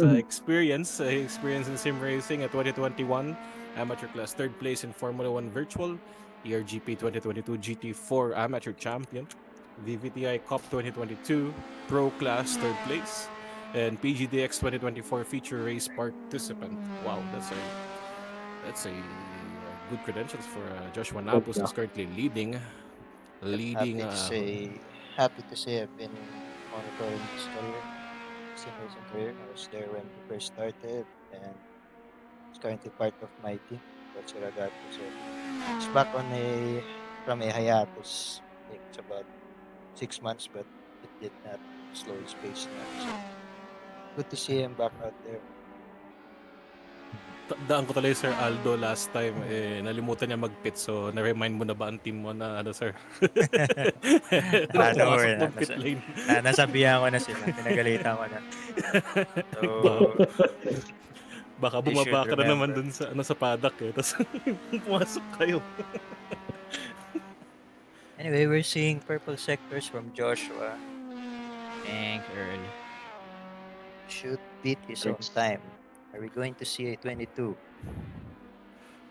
experience in sim racing at 2021 amateur class, third place in Formula One Virtual, ERGP 2022 GT4 amateur champion, VVTI Cup 2022 Pro Class third place, and PGDX 2024 feature race participant. Wow, that's a good credentials for Joshua Napos, who's currently Yep, leading. happy to say I've been monitoring his career, sim racing career. I was there when he first started, and he's currently part of my team, Coach Ragato. So he's back on a from a hiatus. I think it's about 6 months, but it did not slow his pace down. So good to see him back out there. Daan ko tuloy Sir Aldo last time, nalimutan niya mag-pit. So, na-remind mo na ba ang team mo na ano, sir? Nung Don't pumasok worry ng pit lane. nasabihan ko na sila, pinagalitan ko na. Baka, So, baka they should bumaba ka na naman remember. dun sa, ano, sa paddock eh. Tapos, pumasok kayo. Anyway, we're seeing purple sectors from Joshua. Thanks, Earl. Should beat his own time. Are we going to see a 22?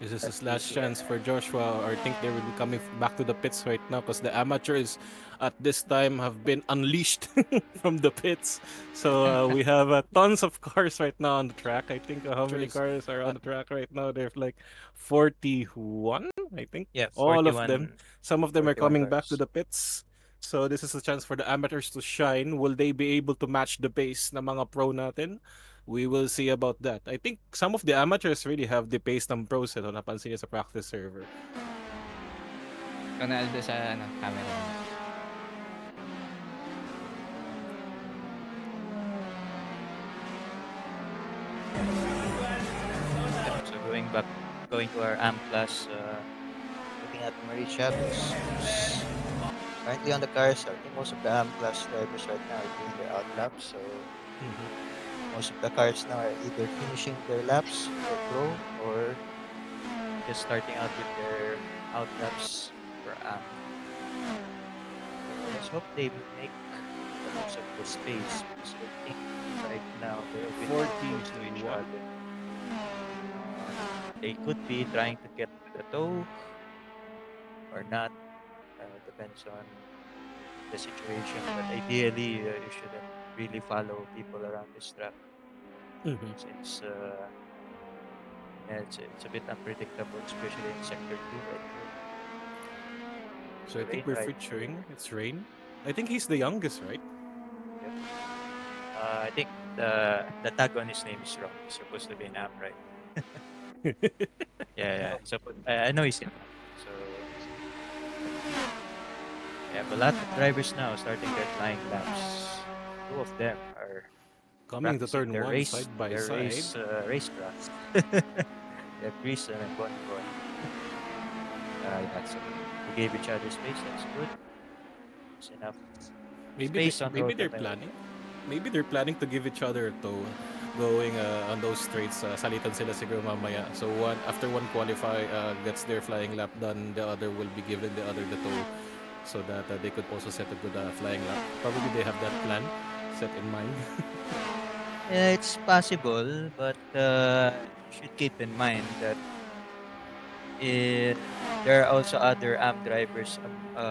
This is his Let's be last sure. chance for Joshua. Or I think they will be coming back to the pits right now because the amateurs at this time have been unleashed from the pits. So we have tons of cars right now on the track. I think how many cars are on the track right now? There's like 41, I think. Yeah, All of them. Some of them are 41 coming back to cars. the pits. So this is a chance for the amateurs to shine. Will they be able to match the pace ng mga pro natin? We will see about that. I think some of the amateurs really have the pace ng pros. Ito, napansin niya sa practice server. Ronaldo sa ano, camera. So going to our AM class, Looking at Marisha, who's currently on the cars. I think most of the AM class drivers right now are doing their out laps. So most of the cars now are either finishing their laps for pro or just starting out with their out laps for AM. So let's hope they make the most of the space because I think right now they're a bit close to each 41. other. They could be trying to get to the toe or not. Depends on the situation. But ideally, you shouldn't really follow people around this track since it's a bit unpredictable, especially in sector 2 right here. So I Rain think we're right featuring, here. it's Rain. I think he's the youngest, right? Yep. I think the tag on his name is wrong. It's supposed to be an AM, right? Yeah. So I know he's in AM. So we have a lot of drivers now starting their flying laps. Two of them are Coming to practicing turn one side by side. racecraft. Yeah, Chris and Bonnie Boy. So they gave each other space. That's good. It's enough space on Maybe road they're that I planning. Maybe they're planning to give each other a tow going on those straights. Salitan sila siguro mamaya. So one after one gets their flying lap done, the other will be given the other the tow so that they could also set a good flying lap. Probably they have that plan set in mind. Yeah, it's possible, but you should keep in mind that there are also other AM drivers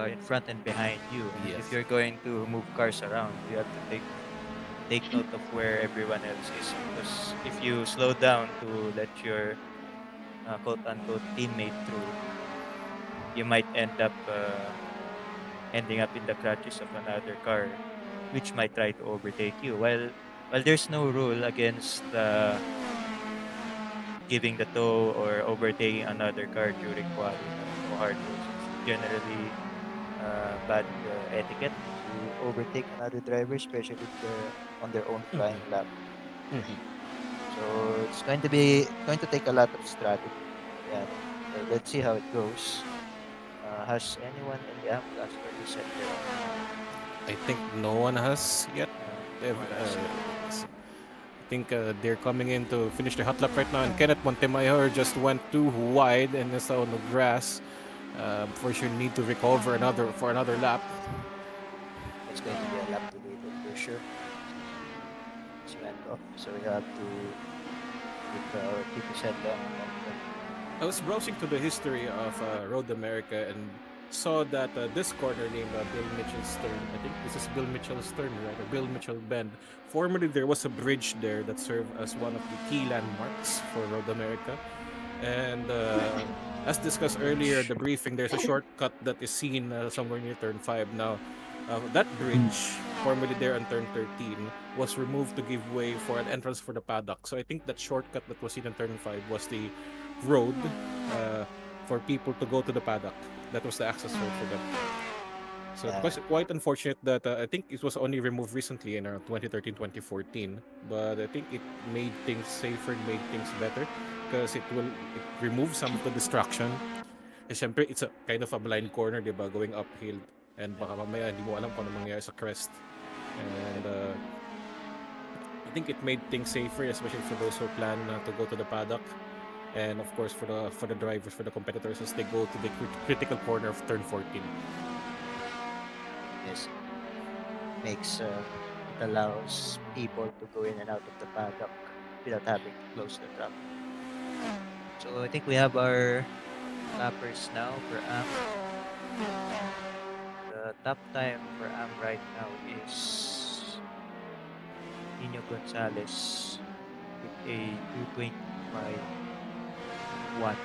in front and behind you. And if Yes. you're going to move cars around, you have to take note of where everyone else is. Because if you slow down to let your quote unquote teammate through, you might ending up in the clutches of another car, which might try to overtake you. While there's no rule against giving the tow or overtaking another car during quali, no hard rules. It's generally bad etiquette to overtake another driver, especially if they're on their own flying lap. So it's going to take a lot of strategy. Yeah. So let's see how it goes. Has anyone in the AM class already set their own time? I think no one has yet. No one has yet. I think they're coming in to finish the hot lap right now, and Kenneth Montemayor just went too wide and is on the grass. For sure, need to recover another lap. It's going to be a lap deleted for sure. He went off, so we have to keep his head down and let I was browsing to the history of Road America and saw that this corner named Bill Mitchell's Turn, I think this is Bill Mitchell's Turn, right? Or Bill Mitchell Bend. Formerly, there was a bridge there that served as one of the key landmarks for Road America. And as discussed earlier at the briefing, there's a shortcut that is seen somewhere near turn 5 now. That bridge, formerly there on turn 13, was removed to give way for an entrance for the paddock. So I think that shortcut that was seen on turn 5 was the road for people to go to the paddock. That was the access road for them. So it was quite unfortunate that I think it was only removed recently in around 2013, 2014. But I think it made things safer, it made things better because it removes some of the distraction. Eh, syempre, it's a kind of a blind corner, di ba? Going uphill. And baka mamaya, hindi mo alam kung ano mangyayari sa crest. And I think it made things safer, especially for those who plan to go to the paddock. And of course, for the drivers, for the competitors, as they go to the critical corner of turn 14. yes, makes it allows people to go in and out of the paddock without having to close the track. So I think we have our lappers now for AM. The top time for AM right now is Nino Gonzalez with a 2:25.1.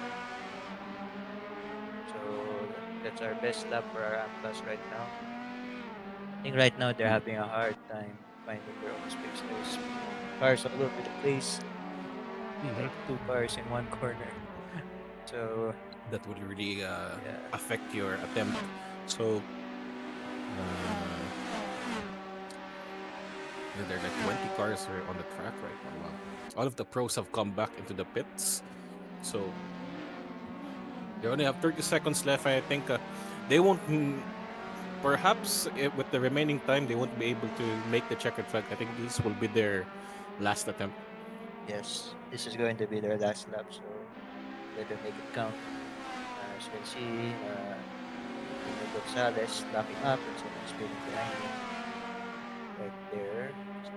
So that's our best lap for our AM class right now. I think right now they're having a hard time finding their own space. There's cars all over the place, like 2 cars in one corner. So That would really yeah, affect your attempt. So there are like 20 cars are on the track right now. Wow. All of the pros have come back into the pits. So they only have 30 seconds left. I think they won't. Perhaps with the remaining time, they won't be able to make the checkered flag. I think this will be their last attempt. Yes, this is going to be their last lap, so better make it count. As you can see, Nino Gonzalez locking up and someone speeding behind him. Right there. So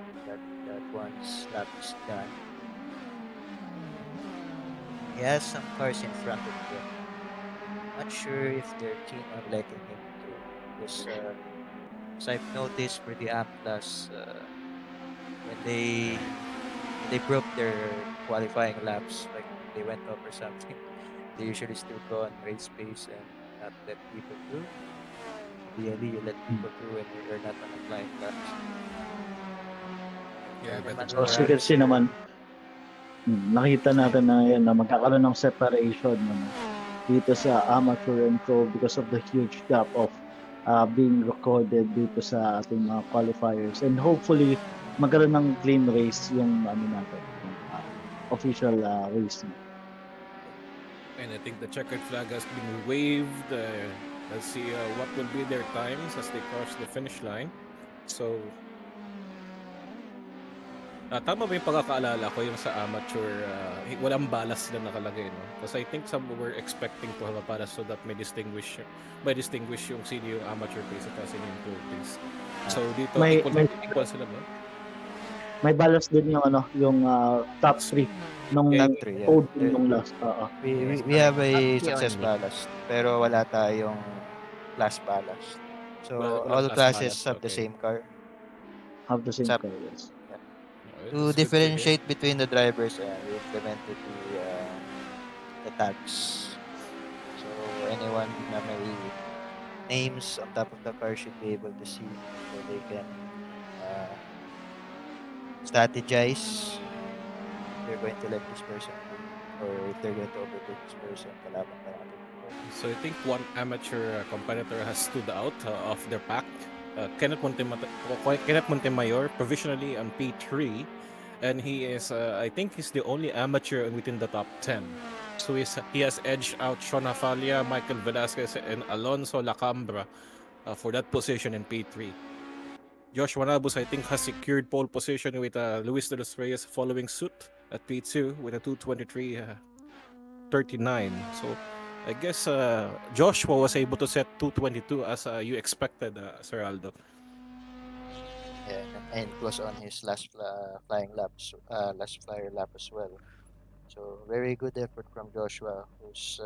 that one's lap is done. He has some cars in front of him. Not sure if they're keen on letting him through. Because as I've noticed for the Atlas, when they broke their qualifying laps, like they went up or something, they usually still go on race pace and not let people through. Ideally, you let people through when you're not on a flying laps. Yeah, Yan naman better. for So, as you can see naman, nakita natin na yan na magkakaroon ng separation dito sa amateur and pro because of the huge gap of being recorded dito sa ating mga qualifiers. And hopefully, magkaroon ng clean race yung natin, yung official race. And I think the checkered flag has been waved. Let's see what will be their times as they cross the finish line. So, tama ba yung pagkakaalala ko yung sa amateur, walang balas na nakalagay, no? Kasi I think some were expecting to have a balas so that may distinguish yung sino yung amateur pace at sino yung pro pace. So, dito, equal sila, no? May balas din yung yung top 3 nung top 3, yeah. podium nung last. We have a Top success only. ballast, pero wala tayong class ballast. So Walang all class classes ballast, have the okay. same car. Have the same Except car, yes. to differentiate between the drivers, we implemented the tags. So anyone na may names on top of the car should be able to see, so they can strategize if they're going to let this person go, or if they're going to overtake this person. Kalaban pa natin. So I think one amateur competitor has stood out of their pack. Kenneth Montemayor, provisionally on P3, and he is, I think, he's the only amateur within the top 10. So he has edged out Sean Afalia, Michael Velasquez, and Alonso Lacambra for that position in P3. Josh Wanabus, I think, has secured pole position with Luis de los Reyes following suit at P2 with a 2:23.39. So I guess Joshua was able to set 2:22 as you expected, Sir Aldo. Yeah, and it was on his last flyer lap as well. So very good effort from Joshua, who's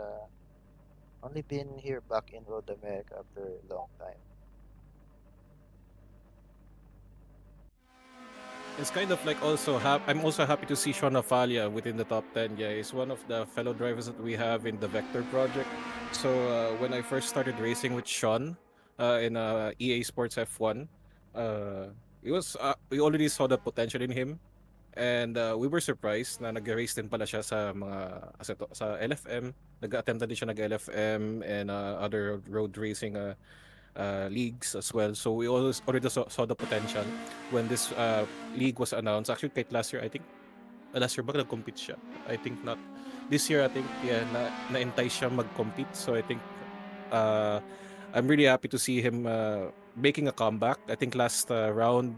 only been here back in Road America after a long time. It's kind of like also I'm also happy to see Sean Afalia within the top 10. Yeah, he's one of the fellow drivers that we have in the Vector project. So when I first started racing with Sean in EA Sports F1, we already saw the potential in him, and we were surprised na nag-race din pala siya sa mga sa LFM. Nag-attempt na din siya nag-LFM and other road racing leagues as well. So we always already saw the potential when this league was announced. Actually, kahit last year, I think, last year ba nag-compete siya? I think not. This year, I think, yeah, na-entice siya mag-compete. So I think, uh, I'm really happy to see him making a comeback. I think last round,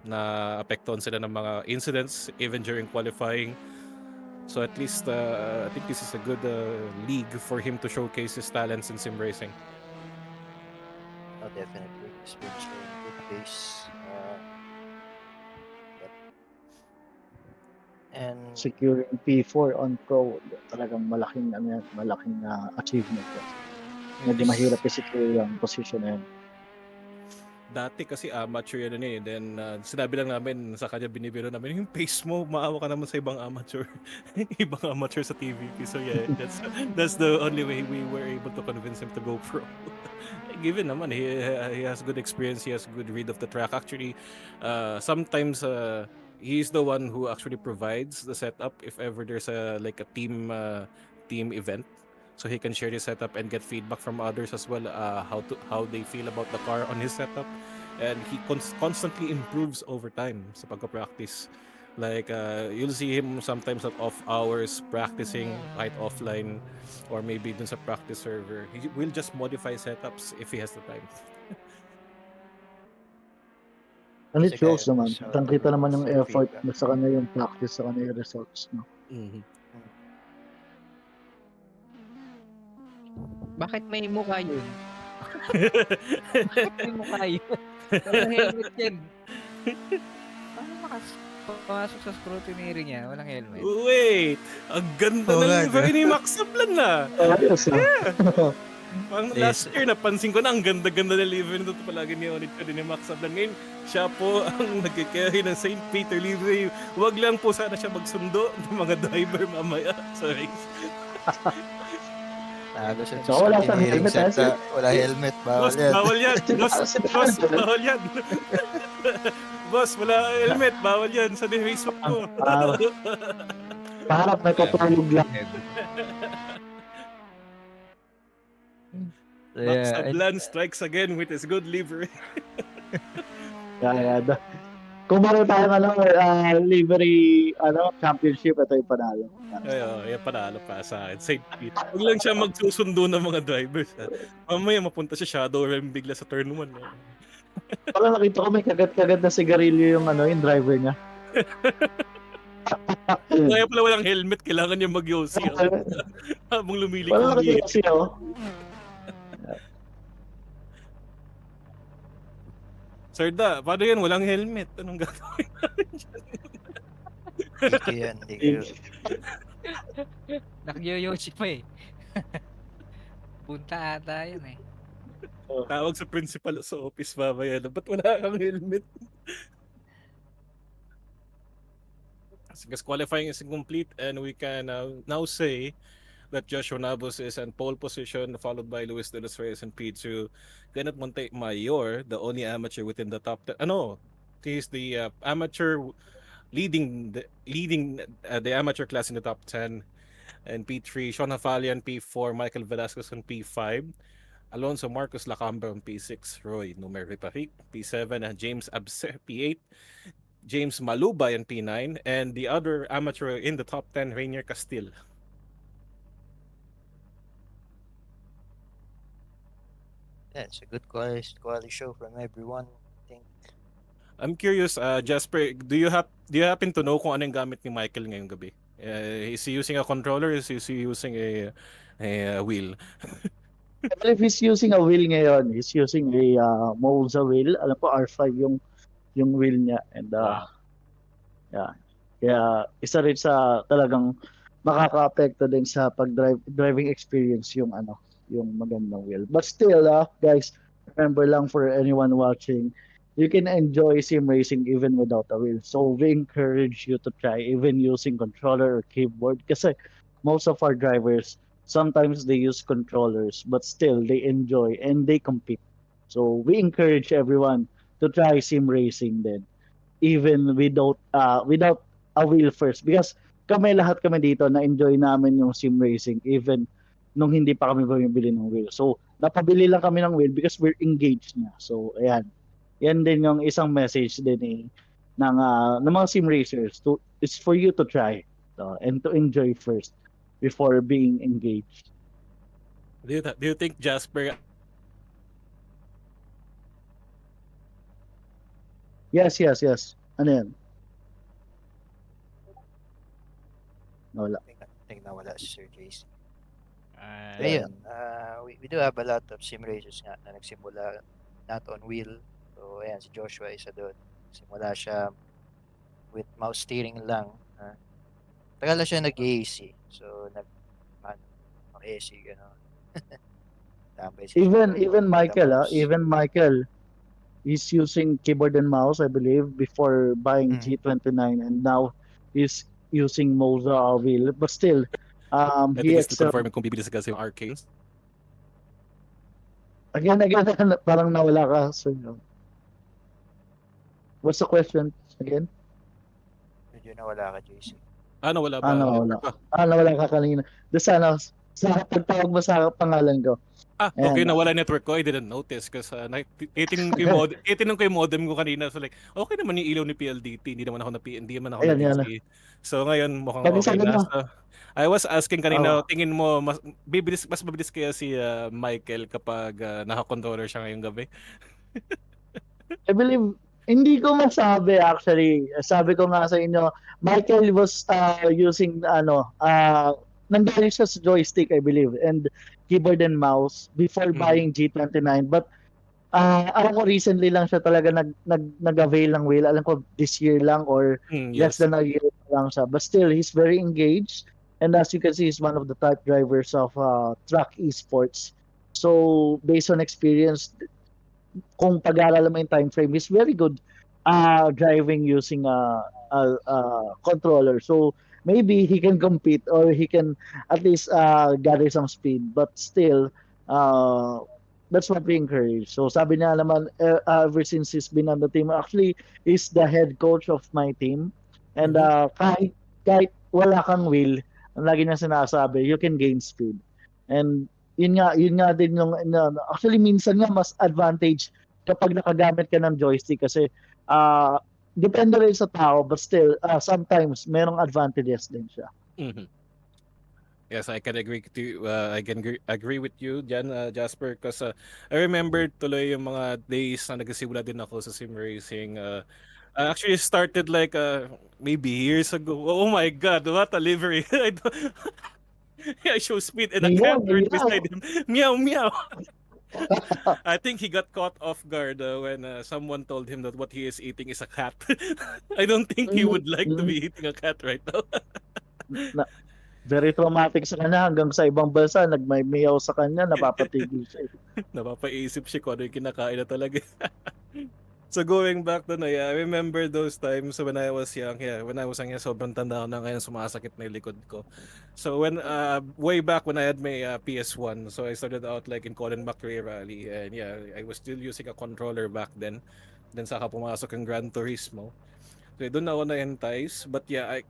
na apektuhan sila ng mga incidents even during qualifying. So at least, I think this is a good league for him to showcase his talents in sim racing. Oh, definitely. He's been showing good pace. Yep. And Securing P4 on Pro, talagang malaking ano yan, malaking achievement yan. Medyo Yes. mahirap i-secure yung position na yan. Dati kasi amateur yan eh. Then sinabi lang namin sa kanya, binibiro namin, yung pace mo, maawa ka naman sa ibang amateur. Ibang amateur sa TVP. So yeah, that's the only way we were able to convince him to go pro. Given naman, he has good experience, he has good read of the track. Actually, sometimes he's the one who actually provides the setup if ever there's like a team event. So he can share his setup and get feedback from others as well, how they feel about the car on his setup, and he constantly improves over time sa pagka-practice. Like you'll see him sometimes at off hours practicing right offline, or maybe dun sa practice server. He will just modify setups if he has the time. And he's it a guy shows who naman. knows how to Kitang-kita naman yung get effort feedback. na sa kanya yung practice, sa kanya yung results. No? Mhm. Bakit may mukha yun? Bakit may mukha yun? Walang helmet yan. Paano pumasok sa scrutineering niya? Walang helmet. Wait! Ang ganda Oo ng nga, livery no? ni Max Sablan na! Ayos, Pang Yes. last year, napansin ko na ang ganda-ganda ng livery nito palagi ni Onit ko din ni Max Sablan. Ngayon, siya po ang nagkikari ng St. Peter livery. Huwag lang po sana siya magsundo ng mga driver mamaya sa race. Nalo sa So, wala siyang scrutineering helmet, set. ha? Wala helmet, bawal Boss, yan. bawal yan! Boss, boss, bawal yan! Boss, wala helmet, bawal yan sa race walk ko. Parang natutulog lang. So, Max yeah, Sablan strikes again with his good livery. Kaya, kung meron tayong livery championship, ito yung panalo. Ay, panalo pa sa akin. St. Pete. Huwag lang siya magsusundo ng mga drivers. Ha? Mamaya mapunta siya Shadow Realm bigla sa turn 1. Eh. Parang nakita ko may kagat-kagat na sigarilyo yung driver niya. Kaya pala walang helmet, kailangan niya mag-yosi. Habang lumilik Parang yung nakita kasi, Sir Da, paano yan? Walang helmet. Anong gagawin natin dyan? Hindi ko yan, hindi ko yun. Nakyo-yoshi pa eh. Punta ata yun eh. Tawag sa principal sa office mamaya. Ba't wala kang helmet? Because qualifying is incomplete and we can now say that Joshua Nabos is in pole position, followed by Luis de los Reyes in P2. Kenneth Montemayor, the only amateur within the top 10. He's the amateur leading the amateur class in the top 10. And P3, Sean Hafalian P4, Michael Velasquez on P5. Alonso Marcos Lacamba on P6, Roy Numeri P7, and James Abse P8, James Malubay on P9, and the other amateur in the top 10, Rainier Castile. Yeah, it's a good quality show from everyone. I think I'm curious, Jasper, do you happen to know kung anong gamit ni Michael ngayong gabi? Is he using a controller? Is he using a wheel? I believe he's using a wheel ngayon. He's using a Monza wheel. Alam po, R5 yung yung wheel niya. And Wow. yeah. Kaya isa rin sa talagang makaka-apekto din sa driving experience yung yung magandang wheel. But still, guys, remember lang for anyone watching, you can enjoy sim racing even without a wheel. So we encourage you to try even using controller or keyboard kasi most of our drivers sometimes they use controllers but still they enjoy and they compete. So we encourage everyone to try sim racing then even without a wheel first because lahat kami dito na enjoy namin yung sim racing even nung hindi pa kami bumibili ng wheel. So napabili lang kami ng wheel because we're engaged na. So ayan. Yan din yung isang message din ng mga sim racers to it's for you to try and to enjoy first before being engaged. Do you think Jasper? Yes. Ano yan? Wala. I think nawala si Sir JC. Ah, Ayun, we do have a lot of sim racers nga na nagsimula not on wheel. So, ayan, si Joshua isa doon. Simula siya with mouse steering lang. Tagal na siya nag-AC. So, AC, gano'n. Tambay si Even with the Michael, mouse. even Michael he's using keyboard and mouse, I believe, before buying Mhm. G29, and now he's using Moza wheel. But still, I think he he's still excelled. confirming kung bibili sa kasi yung arcades. Again, parang nawala ka. So, what's the question again? Medyo nawala ka, JC. Ano, wala ba Nawala. network ko? Nawala ka kanina. Doon sa pagtawag mo sa pangalan ko. Okay, Ayan. nawala network ko. I didn't notice kasi titingnan ko yung modem ko kanina. So like, okay naman yung ilaw ni PLDT. Hindi naman ako Ayan, yan. na-DC. So ngayon, mukhang okay Pag-isabi na. mo. So, I was asking kanina, Oh, tingin mo, mas mabilis kaya si Michael kapag naka-controller siya ngayong gabi? I believe, hindi ko masabi actually. Sabi ko nga sa inyo, Michael was using nanggaling siya sa joystick, I believe, and keyboard and mouse before Mhm. buying G29. But alam ko recently lang siya talaga nag-avail ng wheel. Alam ko this year lang or less Yes. than a year lang siya. But still, he's very engaged. And as you can see, he's one of the top drivers of track esports. So, based on experience, kung pag-aaralan mo yung time frame, is very good driving using a controller. So maybe he can compete or he can at least gather some speed. But still, uh, that's what we encourage. So sabi niya naman, ever since he's been on the team, actually, he's the head coach of my team. And Mhm. kahit wala kang wheel, ang lagi niya sinasabi, you can gain speed. And yun nga din actually minsan nga mas advantage kapag nakagamit ka ng joystick kasi uh, depende rin sa tao but still sometimes merong advantages din siya. Mhm. Yes, I can agree agree with you Jan, Jasper, because I remember tuloy yung mga days na nagsisimula din ako sa sim racing. I actually started like maybe years ago. Oh my God, what a livery! I show speed and a Meow, cat right meow. beside him. Meow meow. I think he got caught off guard when someone told him that what he is eating is a cat. I don't think he would like to be eating a cat right now. Na, very traumatic sa kanya hanggang sa ibang bansa nagmay-meow sa kanya napapatigil siya. Napapaisip siya kung ano yung kinakain na talaga. So going back to I remember those times when I was young. Yeah, when I was young, sobrang tanda ko na ngayon sumasakit na yung likod ko. So when way back when I had my PS1, so I started out like in Colin McRae Rally, and yeah, I was still using a controller back then. Then saka pumasok yung Gran Turismo. So doon ako na-entice, but yeah,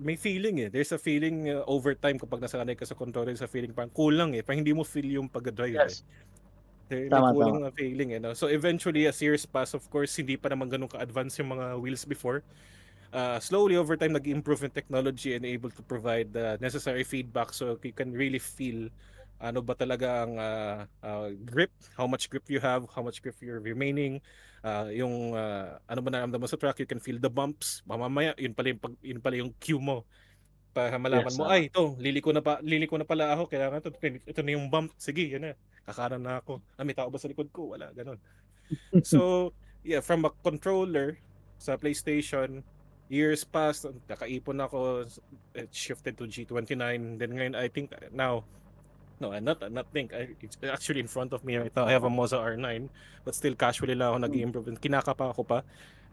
may feeling eh. There's a feeling over time kapag nasanay ka sa controller, sa feeling parang kulang eh. Parang hindi mo feel yung pag-drive eh. Yes, May tama. kulang na feeling eh. No? So eventually, as years pass, of course, hindi pa naman ganun ka-advance yung mga wheels before. Slowly over time, nag-improve yung technology and able to provide the necessary feedback so you can really feel ano ba talaga ang grip, how much grip you have, how much grip you're remaining, yung ano ba naramdaman mo sa track, you can feel the bumps. Mamaya, yun pala yung cue mo para malaman Yes, mo, ay, ito, liliko na pala ako, kailangan ito na yung bump, sige, yan na, kakanan na ako, may tao ba sa likod ko? Wala, ganun. So, yeah, from a controller sa PlayStation, years passed, nakaipon ako, it shifted to G29. Then ngayon, I think now, no, not think, it's actually in front of me right now. I have a Moza R9, but still casually lang ako Mm. nag-improve. Kinakapa ako pa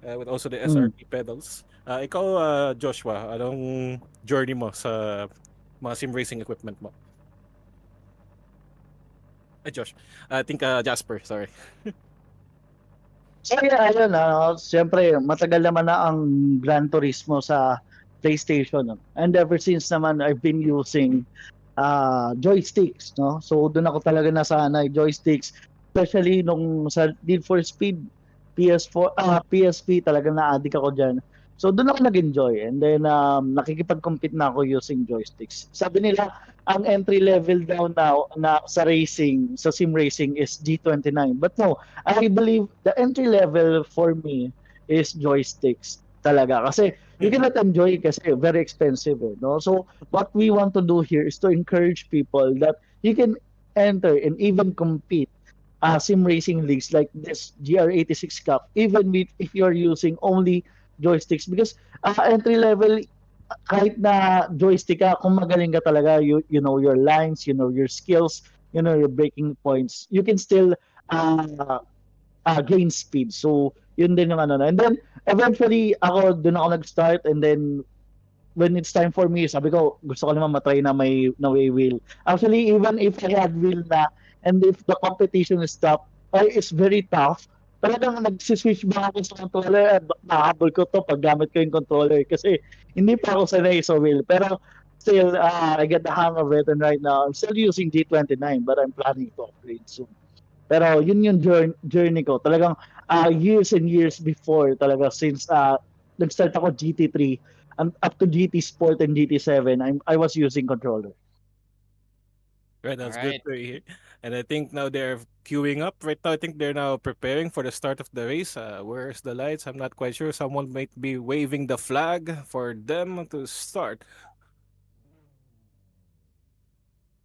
with also the Mm. SRP pedals. Ikaw, Joshua, anong journey mo sa mga sim racing equipment mo? Ay, Josh. I think Jasper, sorry. So yeah, ayun, siyempre matagal naman na ang Gran Turismo sa PlayStation. No? And ever since naman I've been using joysticks, no? So doon ako talaga nasanay, joysticks. Especially nung sa Need for Speed, PS4, PSP, talaga na-addict ako diyan. So doon ako nag-enjoy. And then nakikipag-compete na ako using joysticks. Sabi nila, ang entry level daw na sa racing, sa sim racing is G29. But no, I believe the entry level for me is joysticks talaga. Kasi you cannot enjoy kasi very expensive, no? So what we want to do here is to encourage people that you can enter and even compete sim racing leagues like this GR86 Cup, even if you're using only joysticks. Because entry level, kahit na joystick ka, kung magaling ka talaga, you know your lines, you know your skills, you know your breaking points, you can still uh, gain speed. So, yun din yung ano na. And then, eventually, doon ako nag-start, and then when it's time for me, sabi ko, gusto ko naman matry na may wheel. Actually, even if I had wheel na, and if the competition is tough, it's very tough, talagang nagsiswitch ba ako sa controller, nahabol ko to pag gamit ko yung controller kasi hindi pa ako sanay sa wheel. Pero still, I get the hang of it, and right now, I'm still using G29, but I'm planning to upgrade soon. Pero yun yung journey ko. Talagang years and years before talaga since nag-start ako GT3 and up to GT Sport and GT7, I was using controller. Right, that's good Alright. to hear. And I think now they're queuing up. Right now, I think they're now preparing for the start of the race. Where's the lights? I'm not quite sure. Someone might be waving the flag for them to start.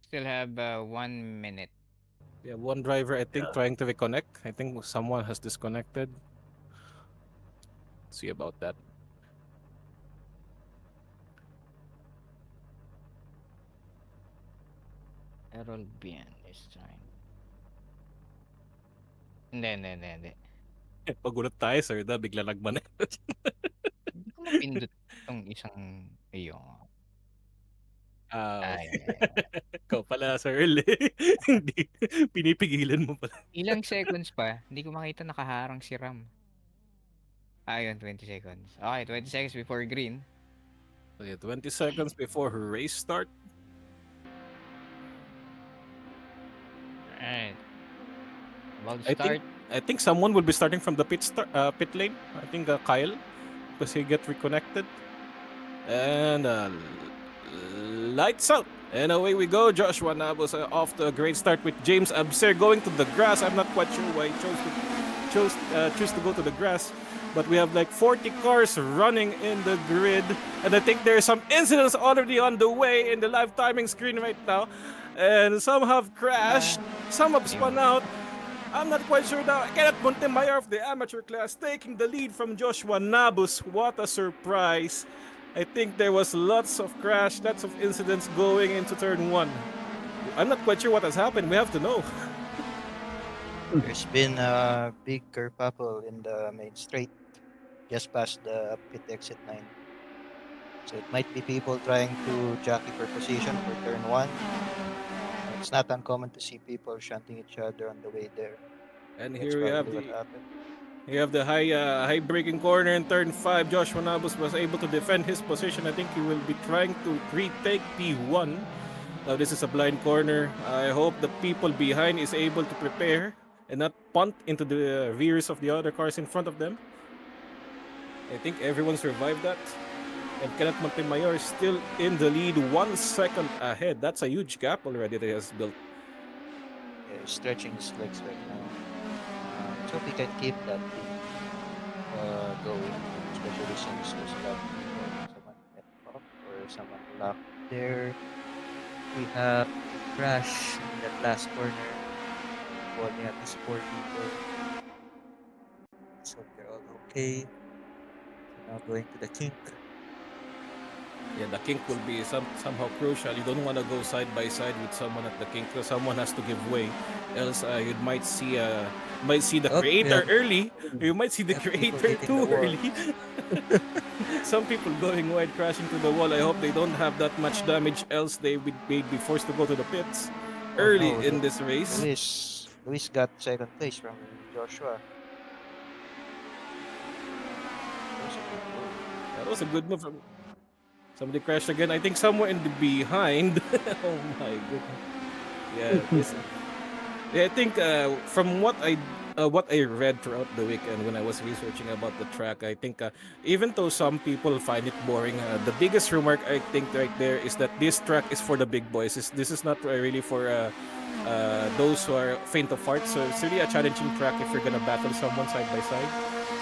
Still have 1 minute. Yeah, one driver, I think, trying to reconnect. I think someone has disconnected. See about that. Errol Bien is trying. Hindi. Pagulat tayo, sir. Bigla nagmanet. Hindi ko mapindot tong isang iyo. Okay. Ay. Ikaw pala, Sir Earl. Hindi. Pinipigilan mo pala. Ilang seconds pa, hindi ko makita nakaharang si Ram. Ayun, 20 seconds. Okay, 20 seconds before green. So yeah, 20 seconds before her race start. Alright. About to I start. think someone will be starting from the pit lane. I think Kyle, because he get reconnected. And lights out. And away we go. Joshua Nabos off to a great start with James Abser going to the grass. I'm not quite sure why he choose to go to the grass. But we have like 40 cars running in the grid. And I think there are some incidents already on the way in the live timing screen right now. And some have crashed, some have spun out. I'm not quite sure now. Kenneth Montemayor of the amateur class taking the lead from Joshua Nabus. What a surprise. I think there was lots of crash, lots of incidents going into turn 1. I'm not quite sure what has happened. We have to know. There's been a big kerfuffle in the main straight, just past the pit exit 9. So it might be people trying to jockey for position for turn 1. It's not uncommon to see people shunting each other on the way there. And That's here we have probably what happened. the high braking corner in turn 5. Joshua Nabus was able to defend his position. I think he will be trying to retake P1. Now this is a blind corner. I hope the people behind is able to prepare and not punt into the rears of the other cars in front of them. I think everyone survived that. And Kenneth Montemayor is still in the lead, 1 second ahead. That's a huge gap already that he has built. Yeah, he's stretching his legs right now. So he can keep that lead going, especially since there's a lot of people, someone get off or someone locked there. We have a crash in that last corner, holding at least 4 people. So okay. So now going to the kink. Yeah, the kink will be somehow crucial. You don't want to go side by side with someone at the kink because someone has to give way, else you might see the Oh, creator early. Or you might see we the have people creator hitting the too wall. early. Some people going wide, crashing to the wall. I hope they don't have that much damage, else they would be forced to go to the pits Oh early no, in this race. Luis got second place from Joshua. That was a good move. That was a good move from somebody crashed again. I think somewhere in the behind. Oh my goodness. Yeah, this. Yeah, I think from what I read throughout the weekend when I was researching about the track, I think even though some people find it boring, the biggest remark I think right there is that this track is for the big boys. This is not really for those who are faint of heart. So it's really a challenging track if you're gonna battle someone side by side,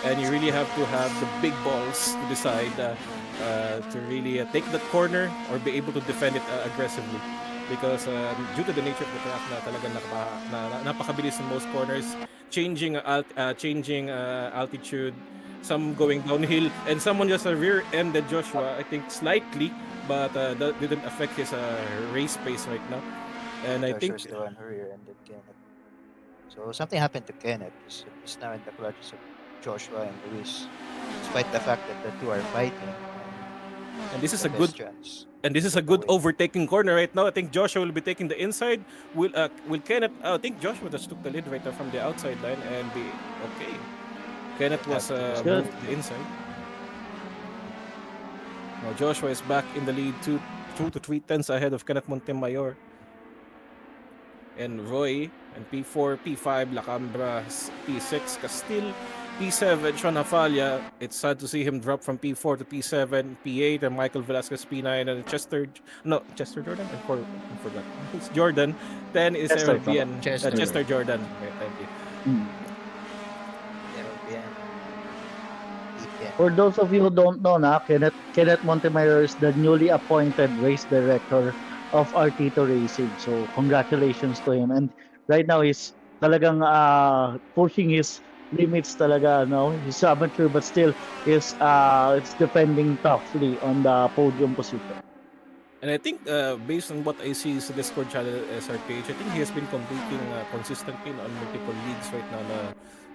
and you really have to have the big balls to decide to really take that corner or be able to defend it aggressively because due to the nature of the track na talagang napakabilis in most corners, changing altitude, some going downhill, and someone just rear-ended Joshua, I think slightly, but that didn't affect his race pace right now. And I think Joshua's the one who rear-ended Kenneth. So something happened to Kenneth. He's now in the clutches of Joshua and Luis, despite the fact that the two are fighting and this and is a good pedestrians and this is a get good away. overtaking corner right now. I think Joshua will be taking the inside. Will Kenneth? I think Joshua just took the lead right now from the outside line and be okay. Kenneth was He was Good. moved to behind the him. inside. Now Joshua is back in the lead, 2 to 3 tenths ahead of Kenneth Montemayor and Roy and P4, P5, Lacambra, P6, Castil, P7, Sean Hafalia. It's sad to see him drop from P4 to P7, P8, and Michael Velasquez P9, and Chester Jordan? I forgot. It's Jordan. 10 is Chester, Errol papa. Bien. Chester. Chester Jordan. Okay, thank you. Mm. Errol Bien, P10. For those of you who don't know, Kenneth Montemayor is the newly appointed race director of Artito Racing. So congratulations to him. And right now he's talagang pushing his limits talaga. No, he's amateur but still is defending toughly on the podium position. And I think based on what I see sa Discord channel at SRPH, I think he has been competing consistently on multiple leagues right now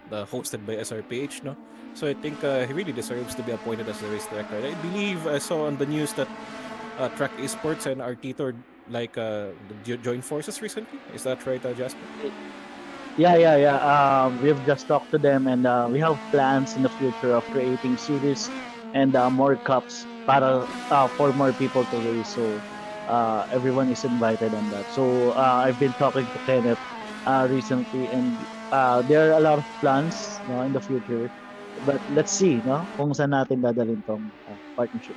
na hosted by SRPH, no? So I think he really deserves to be appointed as the race director. I believe I saw on the news that Track Esports and Artito joined forces recently. Is that right, Jasper? Yeah. We've just talked to them, and we have plans in the future of creating series and more cups for more people to race. So everyone is invited on that. So I've been talking to Kenneth recently, and there are a lot of plans, no, in the future. But let's see, no, kung saan natin dadalhin tong partnership.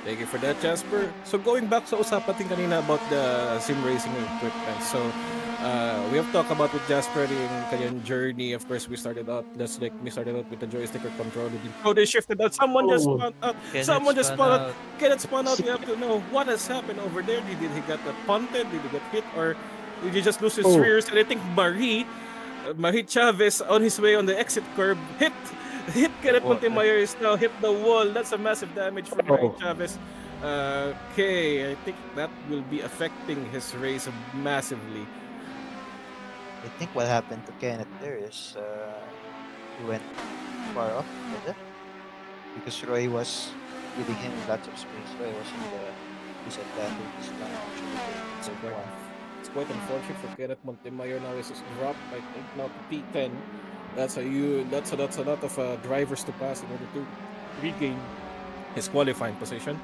Thank you for that, Jasper. So going back sa usapan natin kanina about the sim racing equipment. So we have talked about with Jasper yung kanyang journey. Of course, we started out with the joystick or controller. Oh, they shifted out. Someone just Oh, spawned out. Kenneth Someone just spun spawned out. out. Kenneth spawned out. We have to know what has happened over there. Did he get punted? Did he get hit? Or did he just lose his oh, rears? And I think Marie Chavez on his way on the exit curb hit Kenneth What? Montemayor is now hit the wall. That's a massive damage for Marie oh. Chavez. Okay, I think that will be affecting his race massively. I think what happened to Kenneth there is he went far off the left because Roy was giving him lots of space. Roy was in the disadvantageous line actually going to It's turn quite one. it's quite unfortunate for Kenneth Montemayor now. Is dropped I think now to P10. That's a lot of drivers to pass in order to regain his qualifying position.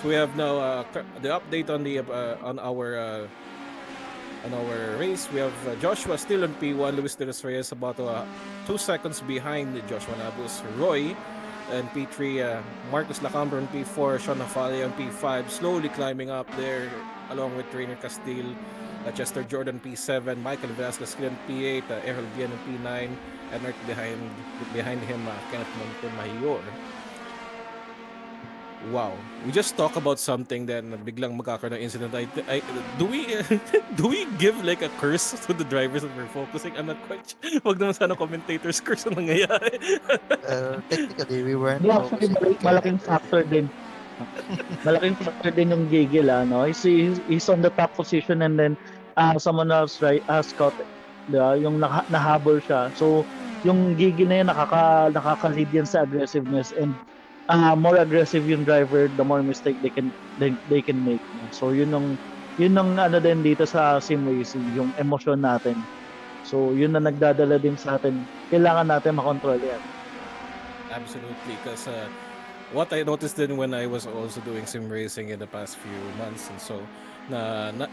So we have now the update on our race. We have Joshua still on P1, Luis De Los Reyes about 2 seconds behind Joshua Nabus, Roy and P3, Marcus Lacambra on P4, Sean Hafalia on P5, slowly climbing up there along with Trainer Castile, Chester Jordan P7, Michael Velasquez on P8, Errol Bien on P9, and right behind him, Kenneth Montemayor. Wow. We just talk about something then biglang magkakaroon ng incident. Do we do we give like a curse to the drivers that we're focusing? I'm not quite sure. Wag naman sana commentators curse ang nangyayari. Technically, we weren't Hindi, actually, focusing on Kenneth malaking factor earlier. din. Malaking factor din yung gigil, no? He's on the top position and then someone else right caught yung nahabol siya. So yung gigil na yun nakaka-lead yan sa aggressiveness and more aggressive yung driver, the more mistake they can make. No? So yun ang ano din dito sa sim racing, yung emosyon natin. So yun na nagdadala din sa atin. Kailangan natin makontrol yan. Absolutely, because what I noticed then when I was also doing sim racing in the past few months and so,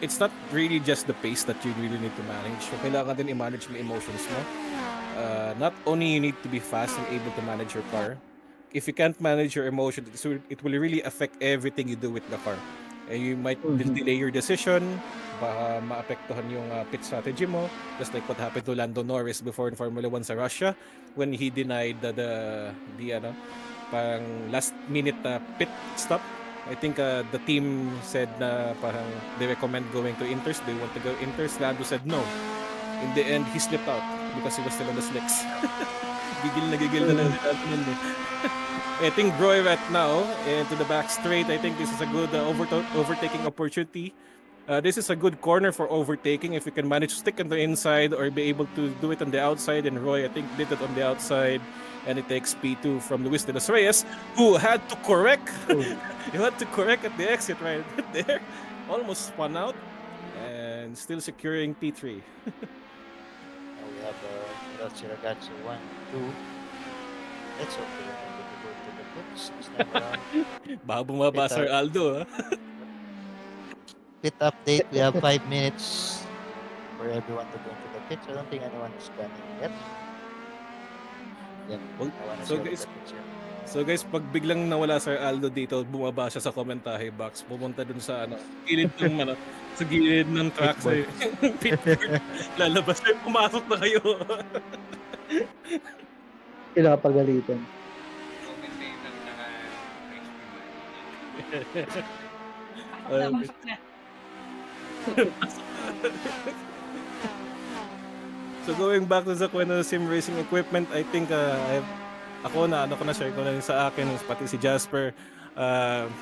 it's not really just the pace that you really need to manage. So, kailangan din i-manage yung emotions mo. Not only you need to be fast and able to manage your car. If you can't manage your emotions, it will really affect everything you do with the car. And you might delay your decision, baka maapektuhan yung pit strategy mo, just like what happened to Lando Norris before in Formula 1 sa Russia when he denied the parang last minute pit stop. I think the team said na parang they recommend going to Inters. They want to go Inters. Lando said no. In the end, he slipped out because he was still on the slicks. Gigil na lang si Lando nun eh. I think Roy right now into the back straight. I think this is a good overtaking opportunity. This is a good corner for overtaking if you can manage to stick on the inside or be able to do it on the outside. And Roy, I think, did it on the outside, and it takes P2 from Luis de los Reyes, who had to correct. He had to correct at the exit right there. Almost spun out, and still securing P3. Now we have Rossi Ragazzo 1, 2. Let's hope they remember to go to the pits this time around. Baka bumaba Pit Sir up. Aldo. Pit update. We have 5 minutes for everyone to go to the pits. I don't think anyone is planning yet. Yep. Well, No one is so yet guys, at the pits yet. So guys, pag biglang nawala Sir Aldo dito, bumaba siya sa komentahe box, pumunta dun sa gilid ng sa gilid ng track sa pitboard. Lalabas siya, pumasok na kayo. Pinapagalitan. Commentator tsaka Okay. pasok na. So going back to sa kwento ng sim racing equipment, I think ako na share ko na rin sa akin, pati si Jasper.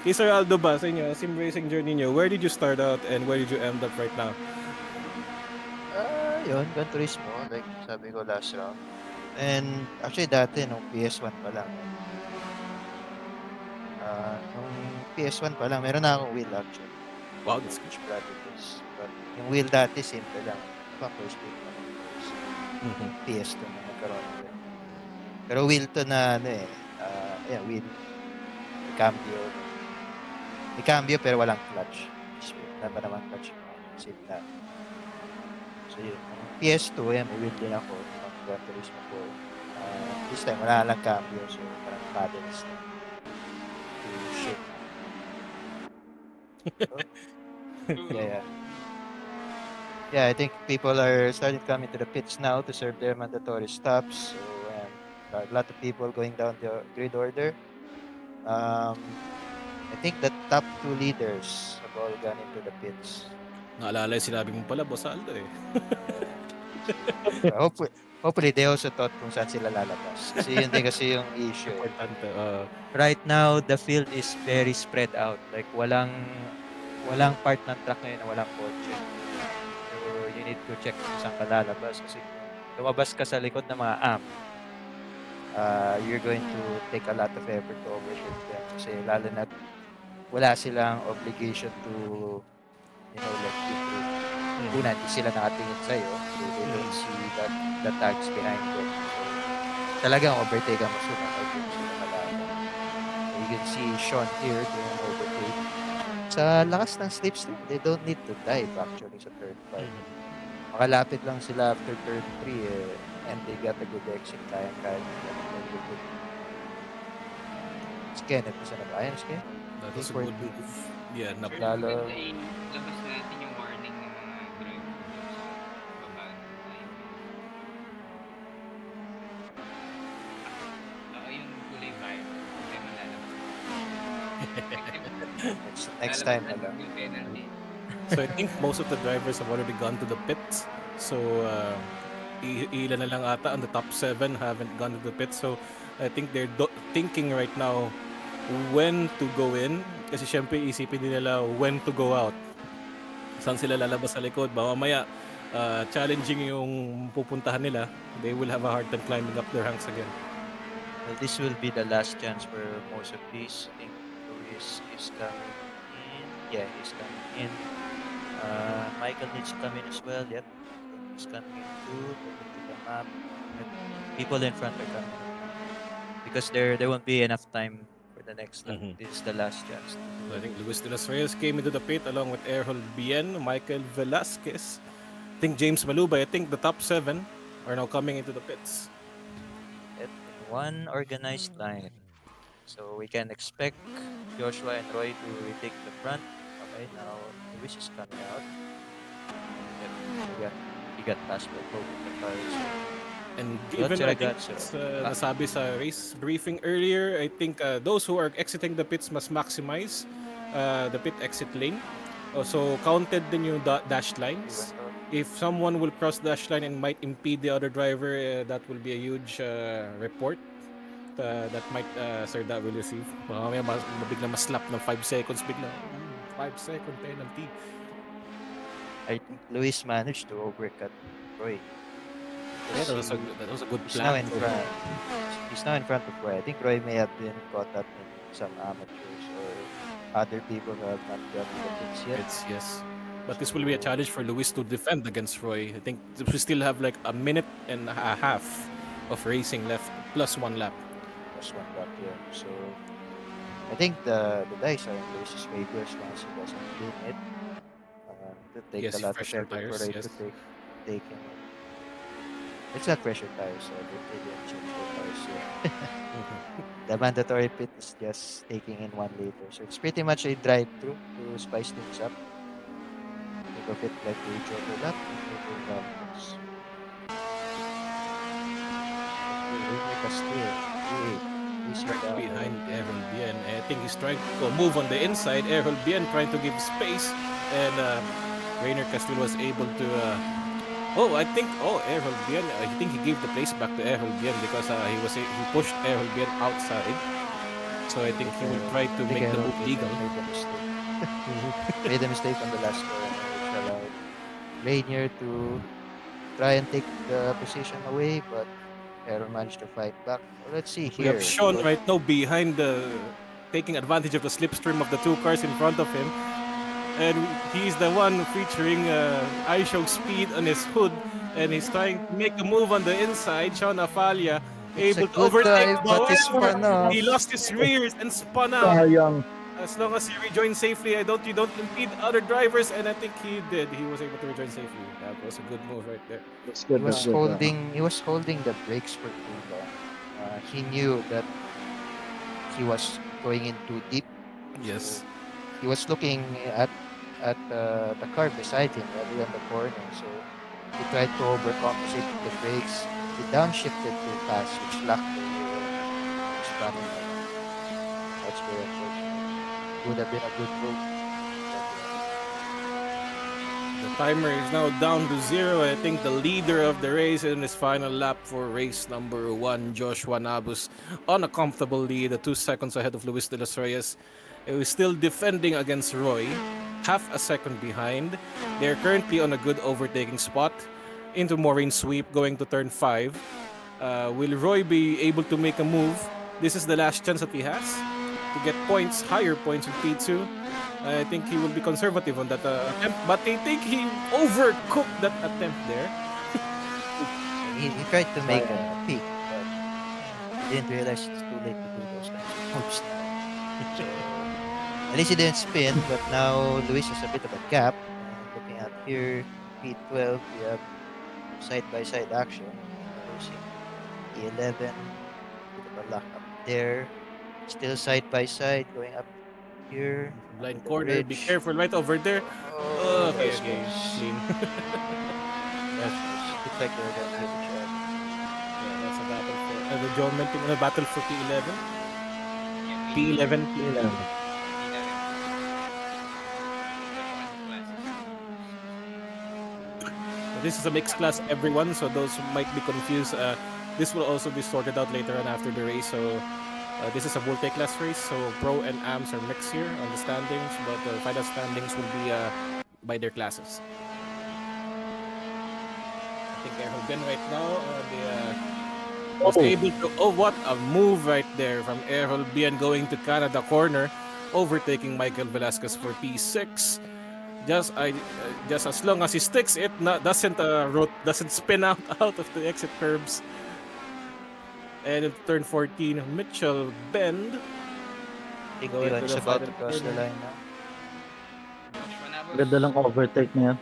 Kay Sir Aldo ba sa inyo, sim racing journey niyo, where did you start out and where did you end up right now? Yun, Gran Turismo, like sabi ko last round. And actually dati, nung PS1 pa lang. Nung PS1 pa lang, meron na akong wheel actually. Wow, that's Which Prodigies. But yung wheel dati, simple lang. Pa first wheel pa lang. PS2 na nagkaroon ng wheel. Pero wheel to na, wheel. Cambio. May cambio pero walang clutch. Wala pa naman clutch. Same na. So yun. PS2, may wheel din ako. Yung Gran Turismo 4. This time, wala lang cambio. So parang paddles na. To shit. Yeah. Yeah, I think people are starting to come into the pits now to serve their mandatory stops. So, a lot of people going down the grid order. I think the top 2 leaders have all gone into the pits. Naalala yung sinabi mo pala, Boss Aldo eh. Hopefully, they also thought kung saan sila lalabas. Kasi yun din kasi yung issue. Importante. Right now, the field is very spread out. Like, walang part ng track ngayon na walang kotse. So, you need to check kung saan ka lalabas. Kasi kung lumabas ka sa likod ng mga amp, you're going to take a lot of effort to overtake them. Kasi lalo na wala silang obligation to, let you through. Una, hindi sila nakatingin sa'yo. So, they don't see the tags behind them. So, talagang overtake ang masunod. You can see Sean here doing overtake. Sa lakas ng slipstream, they don't need to dive actually sa turn 5. Makalapit lang sila after turn 3 and they got a good exit time kahit Kenneth, isa na ba? Ayan, Kenneth. That was a good move. Yeah, Lalo. Labas natin yung warning ng mga driver sa baba. Yung kulay fire. Hindi man lalabas. Next Lalabas time na na lang. yung penalty. So I think most of the drivers have already gone to the pits. So ilan na lang ata on the top 7 haven't gone to the pits. So I think they're thinking right now when to go in. Kasi syempre isipin din nila when to go out. Saan sila lalabas sa likod. Baka mamaya challenging yung pupuntahan nila. They will have a hard time climbing up their ranks again. Well, this will be the last chance for most of these. I think Luis is coming in. Yeah, he's coming in. Michael needs to come in as well. Yep, I think he's coming in too. Looking to the map. Yep. People in front are coming in because there won't be enough time for the next lap. Mhm. This is the last chance to do I it. think Luis de los Reyes came into the pit along with Errol Bien, Michael Velasquez. I think James Malubay. I think the top 7 are now coming into the pits. Yep, in one organized line. So we can expect Joshua and Roy to retake the front. Okay, now Luis is coming out. Yep, he got passed by both of the cars. And Good, given, I think, Saragazzo. nasabi sa race briefing earlier, I think those who are exiting the pits must maximize the pit exit lane. Also, counted din yung dash lines. If someone will cross the dash line and might impede the other driver, that will be a huge report that might Sir Da will receive. Baka may bigla maslap ng 5 seconds bigla. 5-second penalty. I think Luis managed to overcut Roy. Yeah, Because that was a good he's plan. now in front. He's now in front of Roy. I think Roy may have been caught up in some amateurs or other people who have not gone to the pits yet. Yes. But this will be a challenge for Luis to defend against Roy. I think we still have like a minute and a half of racing left, plus 1 lap. Plus one lap here. So I think the dice are in Luis's favor as long as he doesn't win it. To take Yes, a lot of fresher effort for tires, Roy yes. to take him in. It's not pressure tires, so they didn't change the tires yet. The mandatory pit is just taking in 1 liter. So it's pretty much a drive-through to spice things up. Think of it like a joker lap with Ramos. Rainier Castillo, G8. He's Right down behind there. Errol Bien. I think he's trying to move on the inside. Errol Bien trying to give space, and Rainer Castillo was able to. I think Errol Bien. I think he gave the place back to Errol Bien because he pushed Errol Bien outside. So I think he will try to I think make the Errol move Bien legal. made a mistake. Made a mistake on the last corner, which allowed Rainier to try and take the position away, but Errol managed to fight back. Well, let's see We have here. Sean What- right now behind taking advantage of the slipstream of the 2 cars in front of him. And he's the one featuring iShow speed on his hood. And he's trying to make a move on the inside. Sean Afalia It's a able to good overtake. drive, but he However, spun off. he lost his rears and spun out. Sayang. As long as he rejoins safely, you don't impede other drivers. And I think he did. He was able to rejoin safely. That was a good move right there. That's good. He was holding the brakes for too long. He knew that he was going in too deep. Yes. He was looking at the car beside him rather than the corner. So he tried to overcompensate with the brakes. He downshifted too fast, which locked the wheel. Spun him out. That's very unfortunate. Would have been a good move. The timer is now down to 0. I think the leader of the race in his final lap for race number 1, Joshua Nabus, on a comfortable lead, 2 seconds ahead of Luis de los Reyes. He was still defending against Roy, half a second behind. They're currently on a good overtaking spot into Maureen Sweep going to turn 5. Will Roy be able to make a move? This is the last chance that he has to get points, higher points in P2. I think he will be conservative on that attempt, but I think he overcooked that attempt there. He tried to make a peak, but he didn't realize it's too late to do those kinds of moves now. So at least he didn't spin, but now Luis has a bit of a gap. Looking at here, P12, we have side-by-side action. Losing E11, bit of a lock up there. Still side-by-side, going up here. Blind under the corner, be bridge. careful right over there. Oh, Okay, that's okay, close. clean. That's close. Looks like they're going to hit each other. Yeah, that's a battle for the John mentioned a battle for P11. P11. This is a mixed class, everyone, so those who might be confused. This will also be sorted out later on after the race. So this is a multi-class race, so pro and AMs are mixed here on the standings, but the final standings will be by their classes. I think Errol Ben right now was able to. Oh, what a move right there from Errol Bien going to Canada corner, overtaking Michael Velasquez for P6. Just as long as he sticks it, doesn't spin out of the exit curbs. And in turn 14, Mitchell Bend. I think Going Dion to is the about to final cross the corner. line now. Ganda lang overtake niya.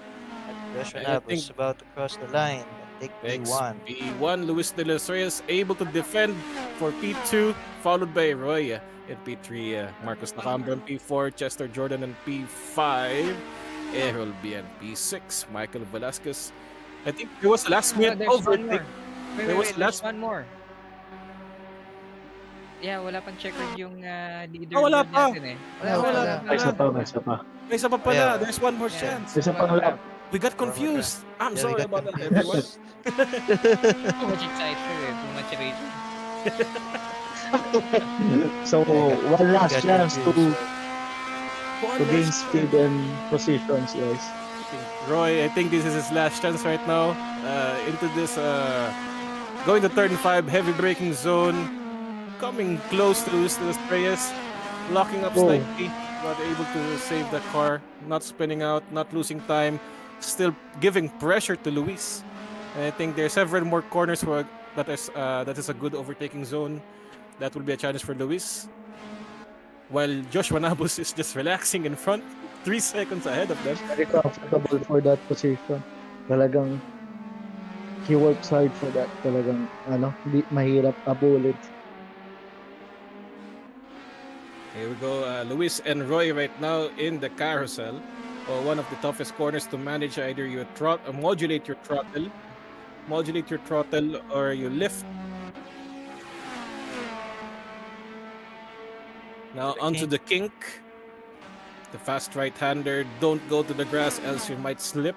Joshua I Nab think- is about to cross the line and take P1. P1, Luis De Los Reyes able to defend for P2, followed by Roy in P3, Marcos Nakamba in P4, Chester Jordan in P5, Errol Bien P6, Michael Velasquez. I think there was a last minute There's one overtake. more. Wait, There was there's last- one more. Yeah, wala pang checkered yung leader wala board pa. natin eh. Wala. May isa pa, may isa pa. May isa pa pala. Yeah. There's one more Yeah. chance. May isa pang lap. We got confused. I'm Yeah, we sorry got about that, confused. everyone. Too much excited eh. Too much racing. So, one last Got chance to confused. gain speed and positions, guys. Roy, I think this is his last chance right now. Into this, going to turn 5, heavy braking zone. Coming close to Luis De Los Reyes. Locking up Whoa. slightly, but able to save the car. Not spinning out, not losing time. Still giving pressure to Luis. And I think there's several more corners where that is a good overtaking zone. That will be a challenge for Luis. While Joshua Nabus is just relaxing in front, 3 seconds ahead of them. Very comfortable for that position. Talagang he works hard for that. Talagang hindi mahirap abulin. Here we go, Luis and Roy right now in the carousel. One of the toughest corners to manage. Either you modulate your throttle, or you lift. Now onto the kink. The fast right-hander. Don't go to the grass, else you might slip.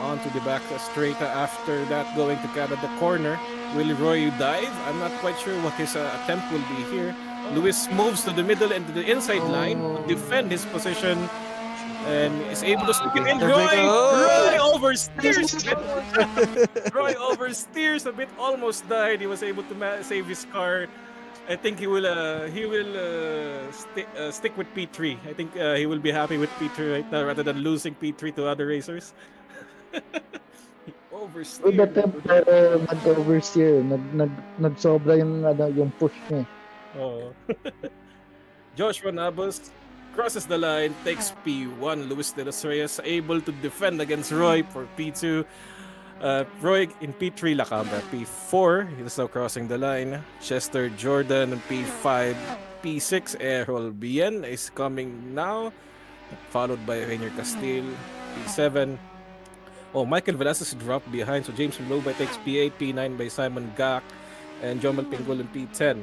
Onto the back straight after that, going to Canada corner. Will Roy dive? I'm not quite sure what his attempt will be here. Luis moves to the middle and to the inside line to defend his position and is able to stick it in. Roy oversteers a bit. Roy oversteers a bit, almost died. He was able to save his car. I think he will stick with P3. I think he will be happy with P3 right now rather than losing P3 to other racers. He oversteered. With the temp, pero nag-oversteer. Nagsobra yung push niya. Oh. Joshua Nabus crosses the line, takes P1. Luis De Los Reyes able to defend against Roy for P2. Roy in P3, Lacambra P4. He's now crossing the line. Chester Jordan P5. P6, Errol Bien is coming now, followed by Rainier Castile. P7. Oh, Michael Velasquez dropped behind, so James Mloba takes P8, P9 by Simon Gak, and Jomal Pingol in P10.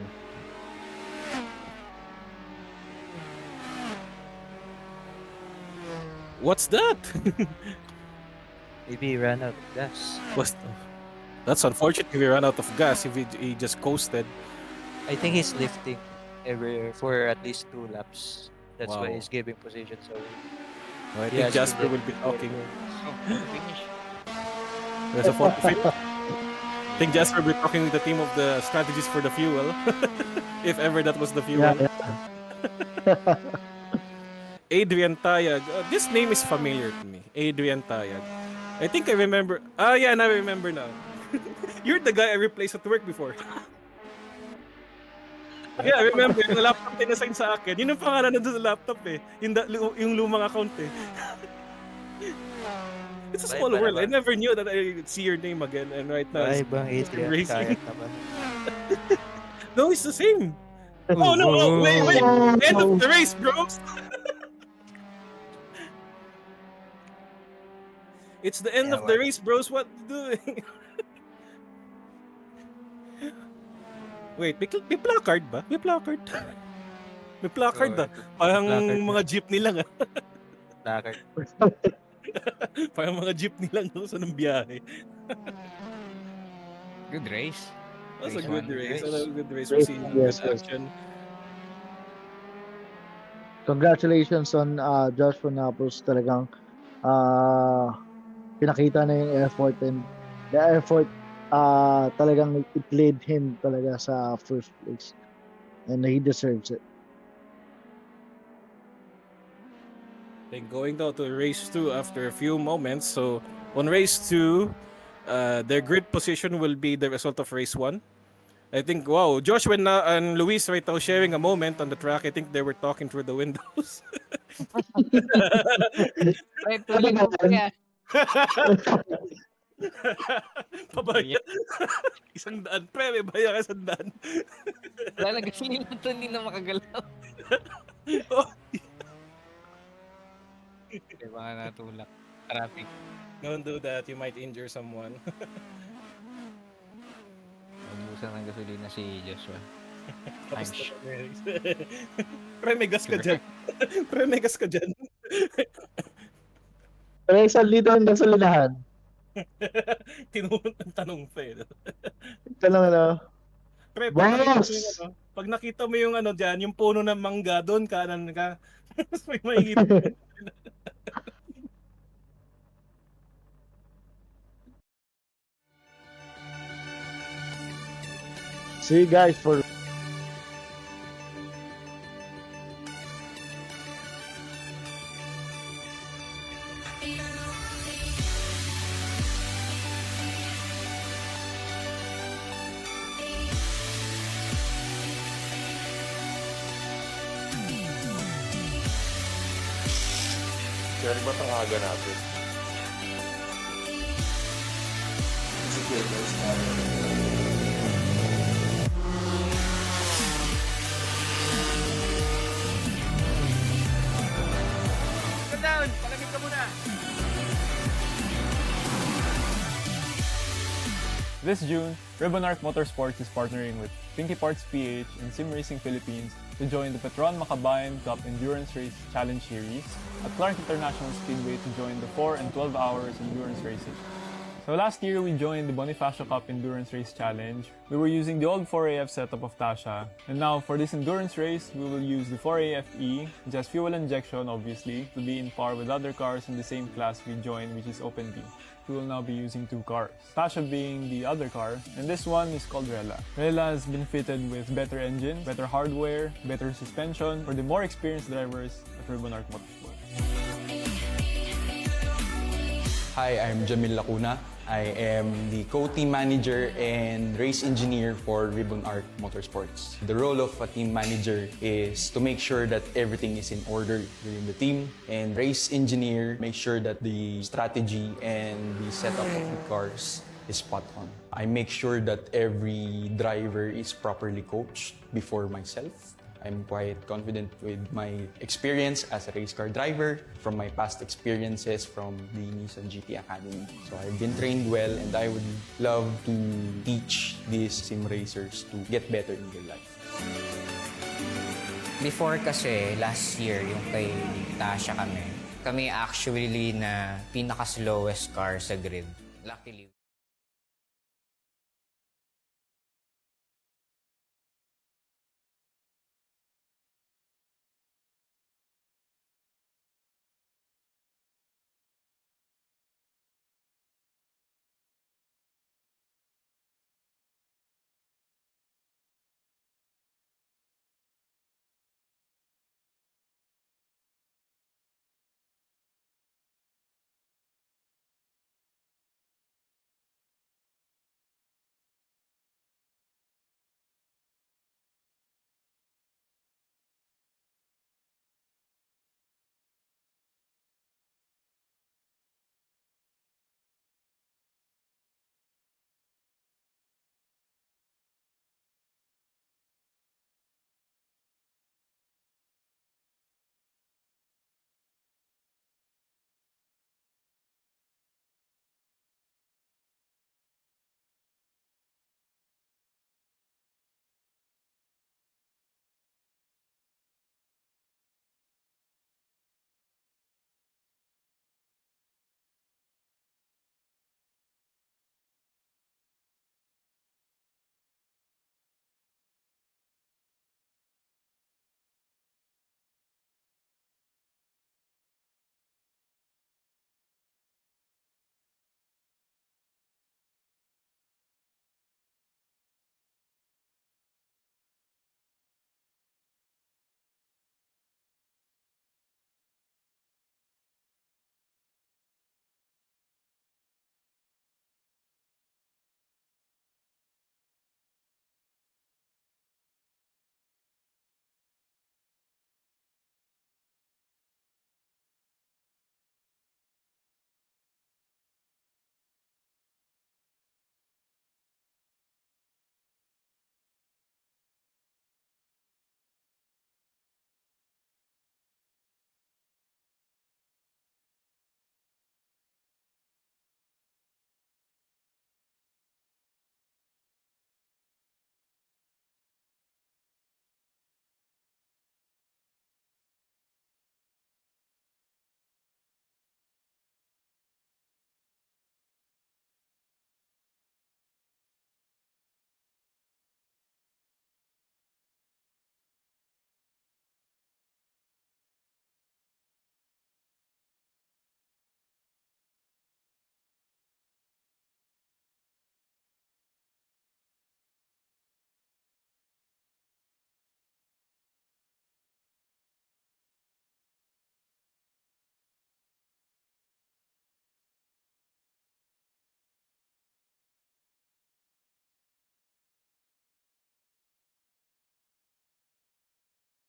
What's that? Maybe he ran out of gas. That's unfortunate if he ran out of gas, if he just coasted. I think he's lifting for at least 2 laps. That's why Wow. he's giving positions away. I He think has Jasper to will be talking. Finish. There's a photo fit. I think Jasper will be talking with the team of the strategies for the fuel. If ever that was the fuel. Yeah. Adrian Tayag. This name is familiar to me. Adrian Tayag. I think I remember. Ah, yeah, now I remember now. You're the guy I replaced at work before. Yeah, I remember. Yung laptop na-assign sa akin. Yun ang pangalan nandun sa laptop eh. Yung lumang account eh. It's a Bye, small bye world. I naman. never knew that I'd see your name again. And right now, Ay, it's bang Adrian racing. Kayak naman. No, it's the same. Oh no! Oh, wait! End of the race, bros. It's the end Yeah, of the well. race, bros. What you doing? Wait, may placard ba? May placard. May placard Oh, ah. Parang placard. mga jeepney lang ah. Placard. Parang mga jeepney lang sa ng biyahe. Good race. That's a Race good one. race. Race. A good race. We've Race, seen good yes, yes. action. Congratulations on Joshua Napos. Talagang uh, pinakita na yung effort, and the effort talagang it led him talaga sa first place, and he deserves it. Then going down to race 2 after a few moments. So on race 2, their grid position will be the result of race 1. I think, wow, Josh and Luis right now sharing a moment on the track. I think they were talking through the windows. Pre, tulog mo pa yan. Pabaya. Isang daan. Pre, may baya ka 100. Wala na gasolina to, hindi na makagalaw. Oh, Kaya baka natulak. Traffic. don't do that. You might injure someone. Ubusan ng gasolina si Joshua. Tapos I'm sure. Pre, may gas ka dyan. Pre, may gas ka dyan. Pero isang dito ang gasolinahan. Tinunod ang tanong pa eh. Ito lang ano. Pre, pag nakita mo yung Boss! ano, pag nakita mo yung ano dyan, yung puno ng mangga doon, kanan ka. Tapos may makikita. See you guys for Kaya ba ang aga natin? Go down! Palagay ka muna! This June, RibbonArc Motorsports is partnering with Pinky Parts PH and Sim Racing Philippines to join the Petron Makabayan Cup Endurance Race Challenge Series at Clark International Speedway to join the 4 and 12 hours endurance racing. So last year, we joined the Bonifacio Cup Endurance Race Challenge. We were using the old 4AF setup of Tasha. And now, for this endurance race, we will use the 4AFE, just fuel injection, obviously, to be in par with other cars in the same class we joined, which is Open B. We will now be using 2 cars, Tasha being the other car, and this one is called Rela. Rela has been fitted with better engine, better hardware, better suspension for the more experienced drivers at RibbonArc Motorsports. Hi, I'm Jamil Lacuna. I am the co-team manager and race engineer for RibbonArc Motorsports. The role of a team manager is to make sure that everything is in order within the team, and race engineer make sure that the strategy and the setup of the cars is spot on. I make sure that every driver is properly coached before myself. I'm quite confident with my experience as a race car driver from my past experiences from the Nissan GT Academy. So I've been trained well, and I would love to teach these sim racers to get better in their life. Before kasi, last year, yung kay Tasha kami actually na pinaka-slowest car sa grid. Luckily,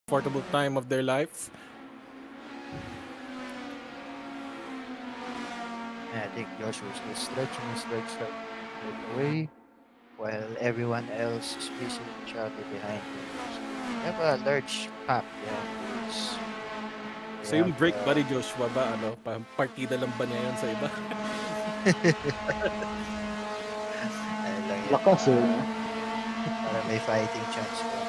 comfortable time of their life. I think Joshua is stretching his legs right away, while everyone else is facing each other behind him. So we have a large pack behind us. So yung break ba ni Joshua ba, partida lang ba niya yun sa iba? Lakas eh. No? Para may fighting chance pa.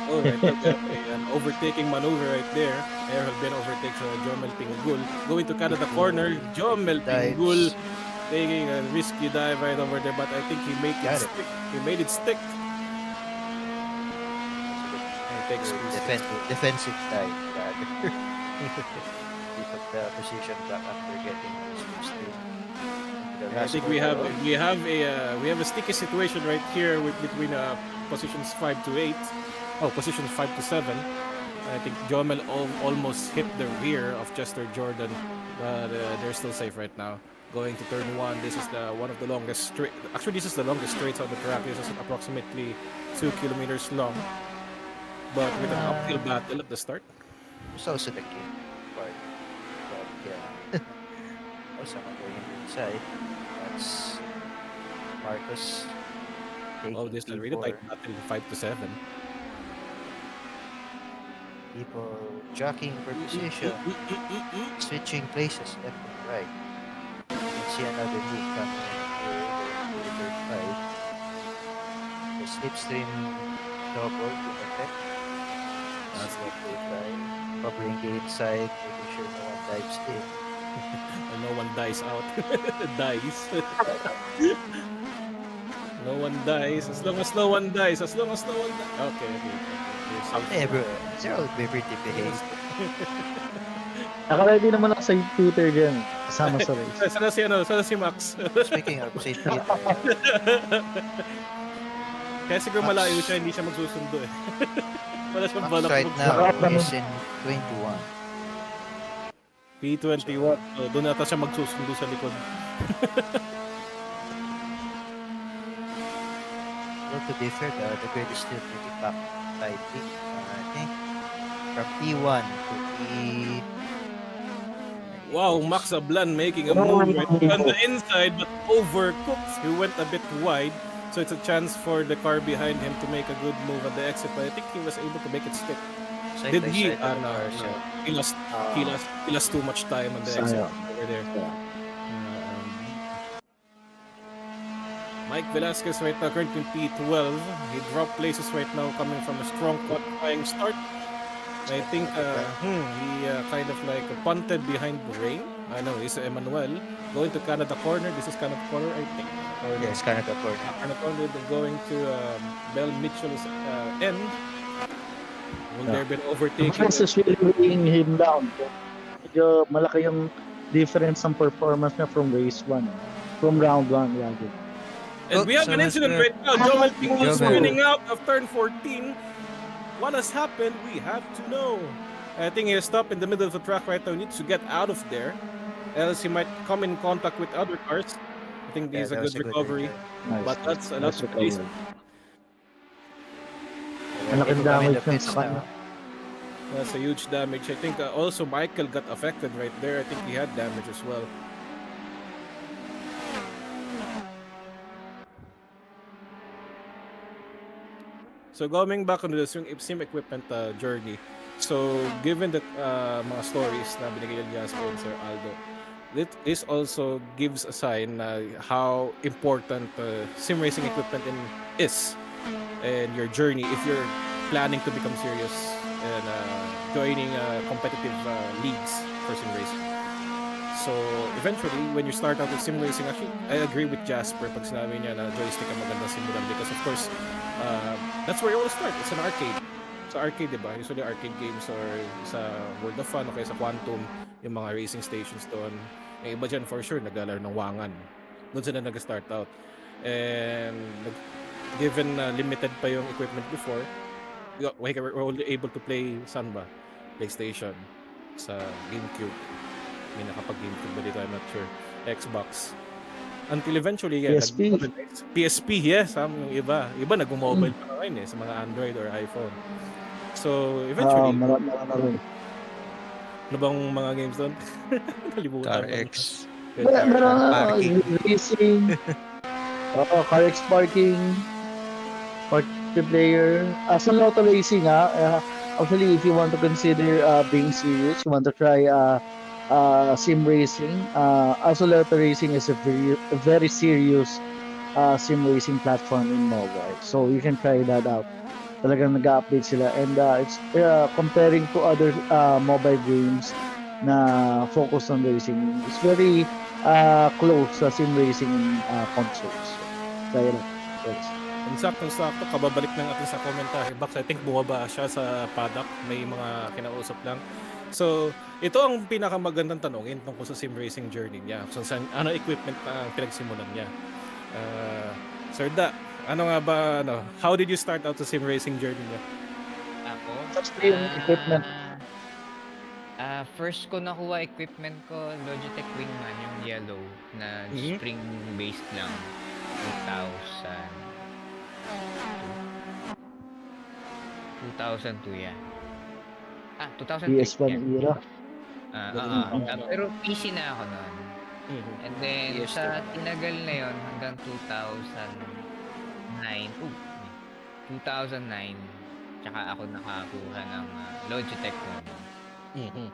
Oh, right. An overtaking maneuver right there. Errol Ben overtakes Jomel Pinggul. Going to Canada corner. Jomel Pinggul taking a risky dive right over there, but I think he made it stick. He made it stick. He takes defensive dive, rather. He took the position back after getting his first hit. I think we have a sticky situation right here between positions 5 to 8. Oh, positions 5 to 7. I think Jomel almost hit the rear of Chester Jordan, but they're still safe right now. Going to turn 1. This is one of the longest straight. Actually, this is the longest straight on the track. This is approximately 2 kilometers long, but with an uphill battle at the start. It's also the game part, but yeah. Also going inside. That's Marcus. Oh, this is really tight battle, 5 to 7. People jockeying for position, switching places left and right. You can see another move coming here to the third fight. The slipstream double in effect. That's what they try. Covering the inside, making sure no one dives in. And no one dies out. Dies. No one dies. As long as no one dies. As long as no one dies. Okay. Zero will be pretty behaved. Naka-ready naman ako sa Twitter dyan. Kasama sa race. Sana si Max. Speaking of St. Peter. Kaya siguro malayo siya, hindi siya magsusundo eh. Wala siyang balak right now is in 21. P21. So, doon nata siya magsusundo sa likod. Well, to be fair, the grid is still pretty packed tightly. I think from P1 to P... Wow, Max Ablan making a move right on the inside, but overcooked. He went a bit wide, so it's a chance for the car behind him to make a good move at the exit. But I think he was able to make it stick. Did he? No. He lost too much time on the exit over there. Mike Velasquez right now currently in P12. He dropped places right now coming from a strong qualifying start. I think he kind of like punted behind the rain. I know, it's Emmanuel. Going to Canada corner. This is Canada corner, I think. Yes, Canada corner. Canada corner, going to Bell Mitchell's end. Will there be an overtaking? Max is really weighing him down. Medyo malaki yung difference ng performance niya from race 1. From round 1, rather. And we have an incident right now. Jomel Pinggul spinning out of turn 14. What has happened? We have to know. I think he stopped in the middle of the track right now. He needs to get out of there, else he might come in contact with other cars. I think this is a good recovery. Nice. But that's a lot of pace. Malaking damage yun sa kanya. That's a huge damage. I think also Michael got affected right there. I think he had damage as well. So going back on the sim equipment journey, so given the mga stories na binigay ni Jasper and Sir Aldo, this also gives a sign how important sim racing equipment is in your journey if you're planning to become serious and joining competitive leagues for sim racing. So eventually, when you start out with sim racing, actually, I agree with Jasper pag sinabi niya na joystick ang magandang simulan because of course, that's where you want to start. It's an arcade. Sa arcade, diba? Usually arcade games or sa World of Fun o kaya sa Quantum, yung mga racing stations doon. Yung iba dyan for sure, naglalaro ng wangan. Doon sila nag-start out. And given limited pa yung equipment before, we're only able to play saan ba? PlayStation, sa GameCube. May nakapag-GameCube ba dito? I'm not sure. Xbox. Until eventually, PSP, yes. Yung iba nag-mobile pa ngayon sa mga Android or iPhone. So, eventually, Meron. ano bang mga games doon? Nalimutan Car ko na. X. Meron Parking. racing, car X party player. As a auto racing, actually, if you want to consider being serious, you want to try sim racing. As a auto racing is a very serious sim racing platform in mobile. So you can try that out. Talagang nag-update sila and it's comparing to other mobile games na focus on racing, it's very close sa sim racing in consoles. So, try it out, guys. And sakto, kababalik ng atin sa commentary box. I think bumaba siya sa paddock. May mga kinausap lang. So, ito ang pinakamagandang tanongin tungkol sa sim racing journey niya. So, ano equipment na pinagsimulan niya? Sir Da, ano nga ba, how did you start out sa sim racing journey niya? Ako? Tapos yung equipment. First ko nakuha equipment ko, Logitech Wingman, yung yellow, na Mhm. spring-based lang. 2002 yan. 2003. PS1 Yeah. era. Pero PC na ako noon. Mhm. And then, PS2 sa naman. tinagal na yon hanggang 2009, 2009, tsaka ako nakakuha ng Logitech noon. Mhm.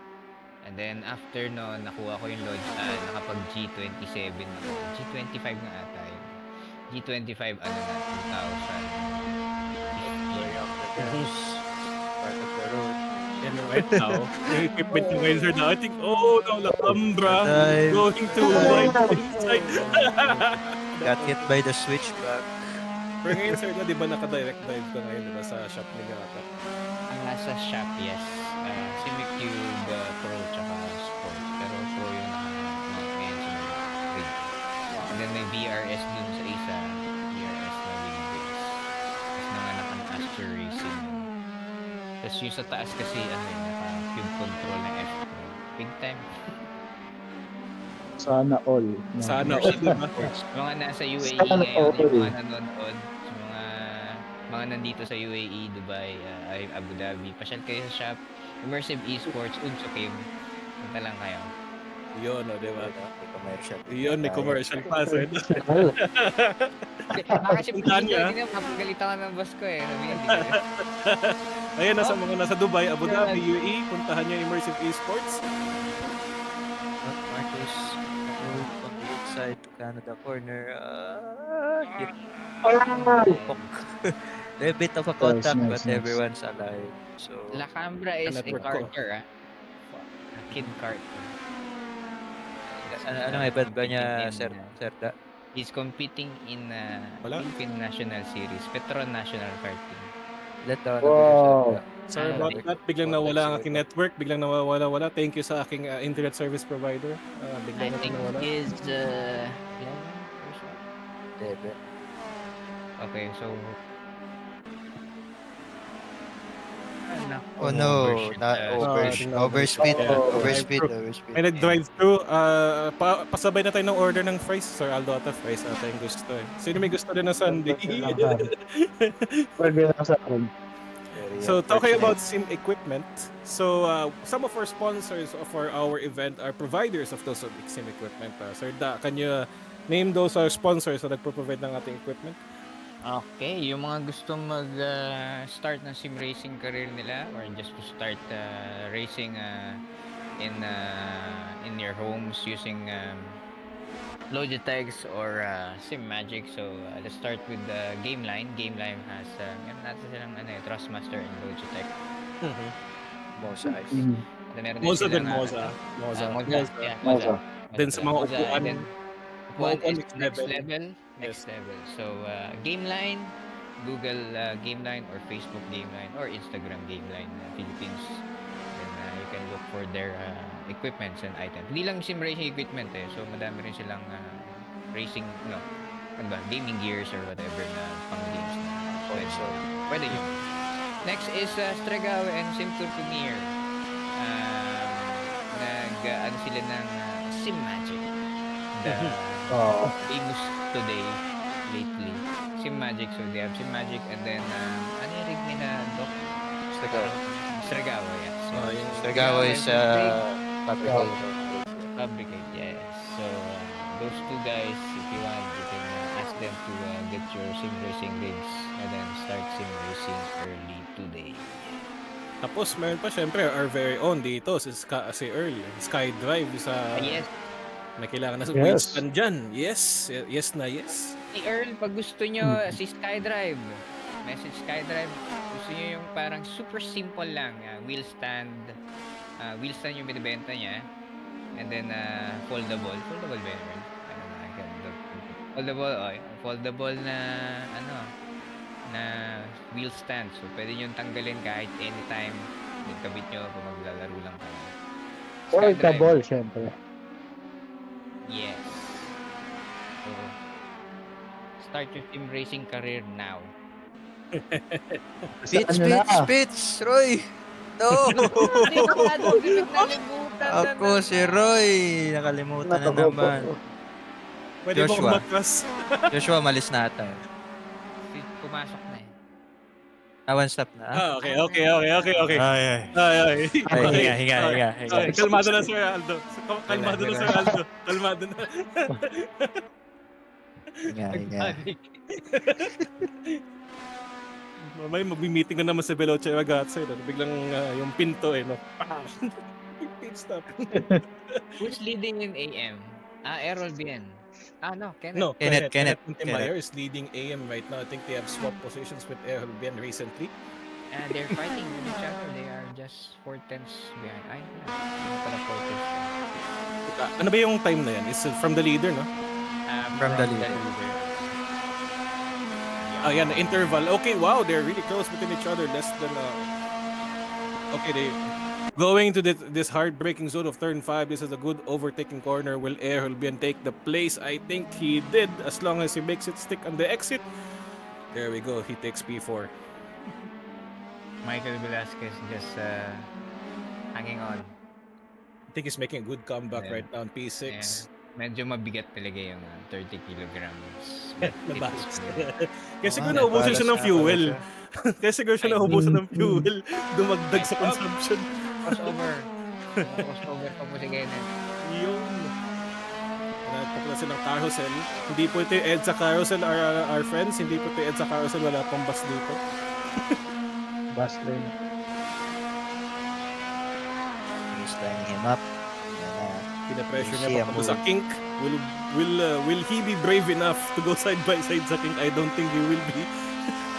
And then, after no, nakuha ko yung nakapag G27 ako. G25 na ata yun. G25, 2000. Way up the gas. Part of the road. And right now, yung equipment ko ngayon, Sir Da, I think, Alhambra, Dive. going to right inside. Got hit by the switchback. Pero ngayon, Sir Da, di ba naka-direct dive ka ngayon, di ba, sa shop ni Gata? Ang nasa shop, yes. Simicube Pro tsaka Sports. Pero Pro yung naka-mount ngayon sa rig. And then may VRS dun sa isa. VRS na wing base. Tapos nanganak ang Astro Racing. Tapos yung sa taas kasi, naka-cube control ng F Pro. Big time. Sana all. Sana all, di ba? Mga nasa UAE Sana ngayon, all. yung mga nanonood, sa mga nandito sa UAE, Dubai, Abu Dhabi, pasyal kayo sa shop, Immersive Esports, Unsukim, punta lang kayo. Yun, di ba? May commercial. Yun, may commercial pa, Sir Da. Baka kasi Puntahan niya. hindi na, mapagalitan ka ng boss ko eh. Sabi niya, hindi ka. Ayun, nasa Dubai, Abu Dhabi, UAE, puntahan niyo Immersive Esports. Marcus moved on the inside to Canada corner. Hit. A bit of a contact, Nice. but everyone's alive. So, La Cambra is a Network ko. Carter, Kid Carter. ano nga ibad ba niya, Sir Da? He's competing in Wala. Philippine National Series, Petron National Karting. Let down Wow. Sorry about that. Biglang nawala ang aking network. Biglang nawala. Thank you sa aking internet service provider. I Biglang think nawala. is 11 or so. Okay, so Oh no, overspeed. May nag-drive-through. Pasabay na tayo ng order ng fries. Sir Aldo ata fries ata yung gusto eh. Sino may gusto din ng Sunday? Pwede lang sa akin. So talking about sim equipment, so some of our sponsors of our event are providers of those sim equipment. Sir Da, can you name those sponsors na nagpo-provide ng ating equipment? okay, yung mga gusto mag-start ng sim racing career nila or just to start racing in your homes using Logitechs or SimMagic. So let's start with the Gameline. Gameline has meron natin silang Thrustmaster and Logitech. Moza Ice. Then meron din Moza din, silang, Moza. yeah, Moza. Then sa mga Moza, upuan, and then upuan upuan is next level. So Gameline, Google Gameline or Facebook Gameline or Instagram Gameline Philippines. Then you can look for their equipments and items. Hindi lang sim racing equipment so madami rin silang racing, gaming gears or whatever na pang games na pwede yun. Next is Stregawe and Simtour Premier. Sila ng SimMagic. The famous today, lately. SimMagic. So they have SimMagic and then ano yung rig nila, Doc? Stragawa, yeah. So, Yung Stragawa is a big fabricator. fabricate, yes. So, those two guys, if you want, you can ask them to get your sim racing rigs and then start sim racing early today. Tapos meron pa syempre our very own dito si Earl, SkyDrive sa Yes, may kailangan na sa Yes. wheelspan dyan. Yes, yes na yes. si Earl, pag gusto nyo, si SkyDrive, message SkyDrive, gusto nyo yung parang super simple lang, wheel stand yung binibenta niya, and then foldable ba yun, Earl? I don't know, I can't look. Foldable na, na wheel stand, so pwede nyo tanggalin kahit anytime, then kabit nyo kung maglalaro lang kayo. Portable, syempre. Yes. So, start your sim racing career now. Spits, Roy! No! Ako si Roy! Nakalimutan na naman. Pwede mo Joshua. kumatras. Joshua, malis na ata. Pumasok na eh. One stop na. Okay. Ay. Ay. Hinga. Okay, kalmado na Sir Aldo. Kalmado na Sir Aldo. Kalmado na. Hinga. Mamaya magbi-meeting ka naman sa Veloce Ragazza. Biglang yung pinto no. Pit stop. Who's leading in AM? Errol Bien. No, Kenneth. No, Kenneth. Montemayor is leading AM right now. I think they have swapped positions with Errol Bien recently. They're fighting with each other. They are just 4 tenths behind. Ay, hindi pala 4 tenths. Ano ba yung time na yan? It's from the leader, no? From the leader. Yan, interval. Okay, wow, they're really close within each other. Less than okay, they going to this heartbreaking zone of turn 5. This is a good overtaking corner. Will Errol Bien take the place? I think he did, as long as he makes it stick on the exit. There we go. He takes P4. Michael Velasquez just hanging on. I think he's making a good comeback right now on P6. Yeah. Medyo mabigat talaga yung 30 kilograms. Nabas. Kasi siguro naubusan siya ng fuel. Kasi siguro siya naubusan ng fuel. Dumagdag sa consumption. Crossover. Crossover pa po si Kenneth. Yun. Nagpapala silang carousel. Hindi po ito yung EDSA carousel, our friends. Hindi po ito yung EDSA carousel. Wala pang bus dito. Bus lane. He's lining him up. Pina-pressure niya pa sa kink. Will he be brave enough to go side by side sa kink? I don't think he will be.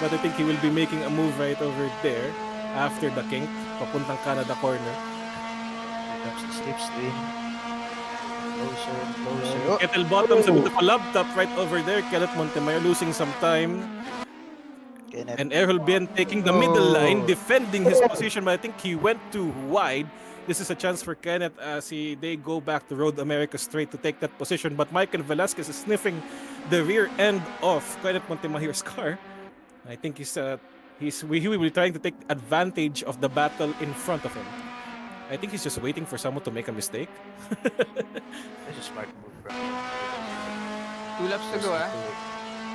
But I think he will be making a move right over there after the kink. Papuntang Canada corner. Here comes the slipstream. Closer. Kettle Bottoms, a bit of a love tap right over there. Kenneth Montemayor losing some time. Kenneth. And Errol Bien taking the middle line, defending his position, but I think he went too wide. This is a chance for Kenneth as they go back to Road America straight to take that position. But Michael Velasquez is sniffing the rear end of Kenneth Montemayor's car. I think he will be trying to take advantage of the battle in front of him. I think he's just waiting for someone to make a mistake. That's a smart move, bro. 2 laps to go,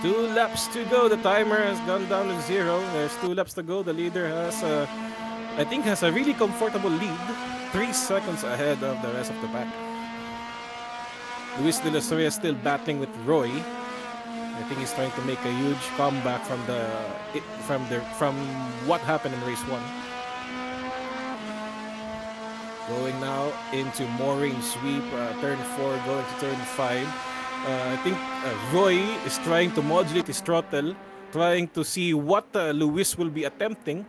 2 laps to go. The timer has gone down to 0. There's 2 laps to go. The leader has a really comfortable lead. 3 seconds ahead of the rest of the pack. Luis De La Soya still battling with Roy. I think he's trying to make a huge comeback from what happened in race 1. Going now into Mooring Sweep, turn 4 going to turn 5. I think Roy is trying to modulate his throttle, trying to see what Luis will be attempting.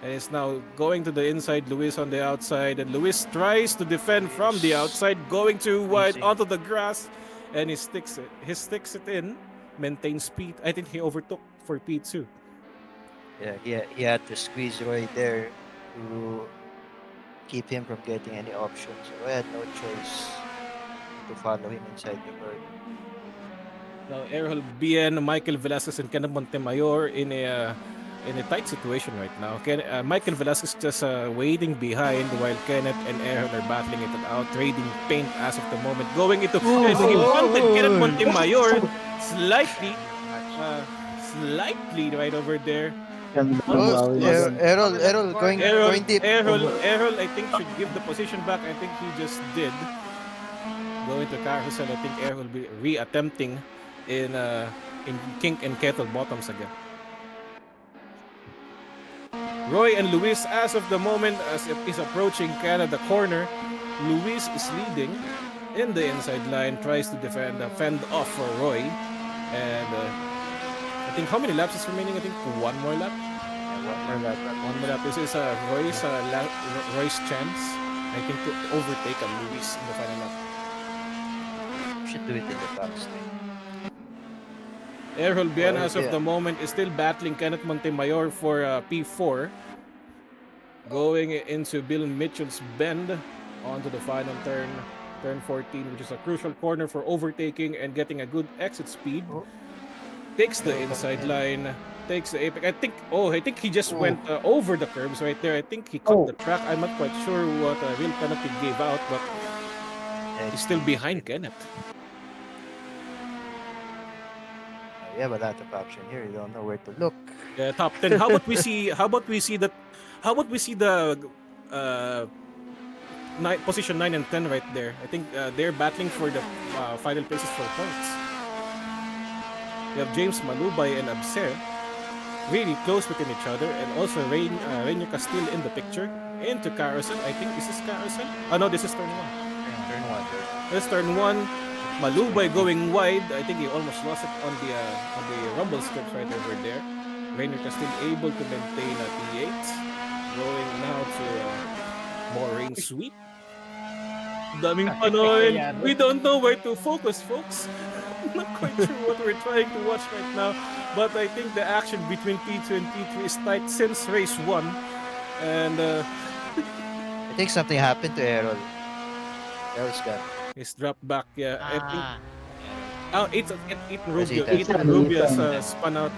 And it's now going to the inside, Luis on the outside, and Luis tries to defend from the outside, going too wide onto the grass, and he sticks it in, maintains speed. I think he overtook for P2. Yeah, he had to squeeze Roy there to keep him from getting any options. So I had no choice to follow him inside the bird. Now Errol Bien, Michael Velasquez, and Kenneth Montemayor in a tight situation right now. Michael Velasquez just waiting behind while Kenneth and Errol are battling it out, trading paint as of the moment. Going into and he wanted Kenneth Montemayor slightly right over there. Ganda ng Oh, bawi na Errol, lang. Errol, Errol going deep. Errol, I think should give the position back. I think he just did. Going to carousel, I think Errol will be re-attempting in kink and kettle bottoms again. Roy and Luis, as of the moment, as it is approaching Canada corner, Luis is leading in the inside line, tries to fend off for Roy, and I think how many laps is remaining? I think one more lap. One more lap. This is Roy's chance, I think, to overtake Luis in the final lap. Should do it in the box. Errol Bien, Oh, as of yeah. the moment, is still battling Kenneth Montemayor for P4. Going into Bill Mitchell's bend onto the final turn, turn 14, which is a crucial corner for overtaking and getting a good exit speed. Takes the inside line, takes the apex. I think he just went over the curbs right there. I think he cut the track. I'm not quite sure what real penalty gave out, but he's still behind Kenneth. We have a lot of option here. You don't know where to look. Top 10. How about we see the position 9 and 10 right there. I think they're battling for the final places for points. We have James Malubay and Abser really close within each other, and also Rainier Castile in the picture. Into Carousel. I think this is Carousel. Oh no, this is turn 1. Turn 1. This turn 1. Malubay going wide. I think he almost lost it on the rumble strips right over there. Rainier Castile able to maintain a P8. Going now to more rain sweep. Daming panoy. We don't know where to focus, folks. I'm not quite sure what we're trying to watch right now, but I think the action between P2 and P3 is tight since race 1. And I think something happened to Errol. Errol's gone. he's dropped back. Yeah, I think. Rubio. Ethan Rubio spun out.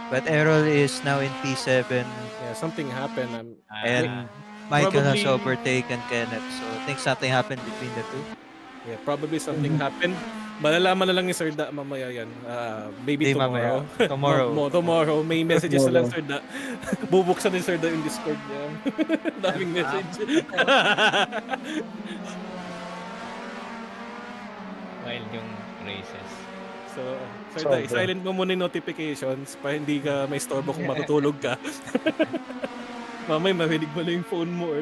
But Errol is now in P7, Yeah, something happened. and Michael has Probably- overtaken Kenneth. So I think something happened between the two. Yeah, probably something happened. Malalaman na lang ni Sir Da mamaya yan. Maybe Hindi tomorrow. mamaya. Tomorrow. Tomorrow. May messages na lang Sir Da. Bubuksan ni Sir Da yung Discord niya. Daming message. Wild yung races. So, Sir Da, silent mo muna yung notifications para hindi ka may storbo kung matutulog ka. Mamay, mahilig mo lang yung phone mo.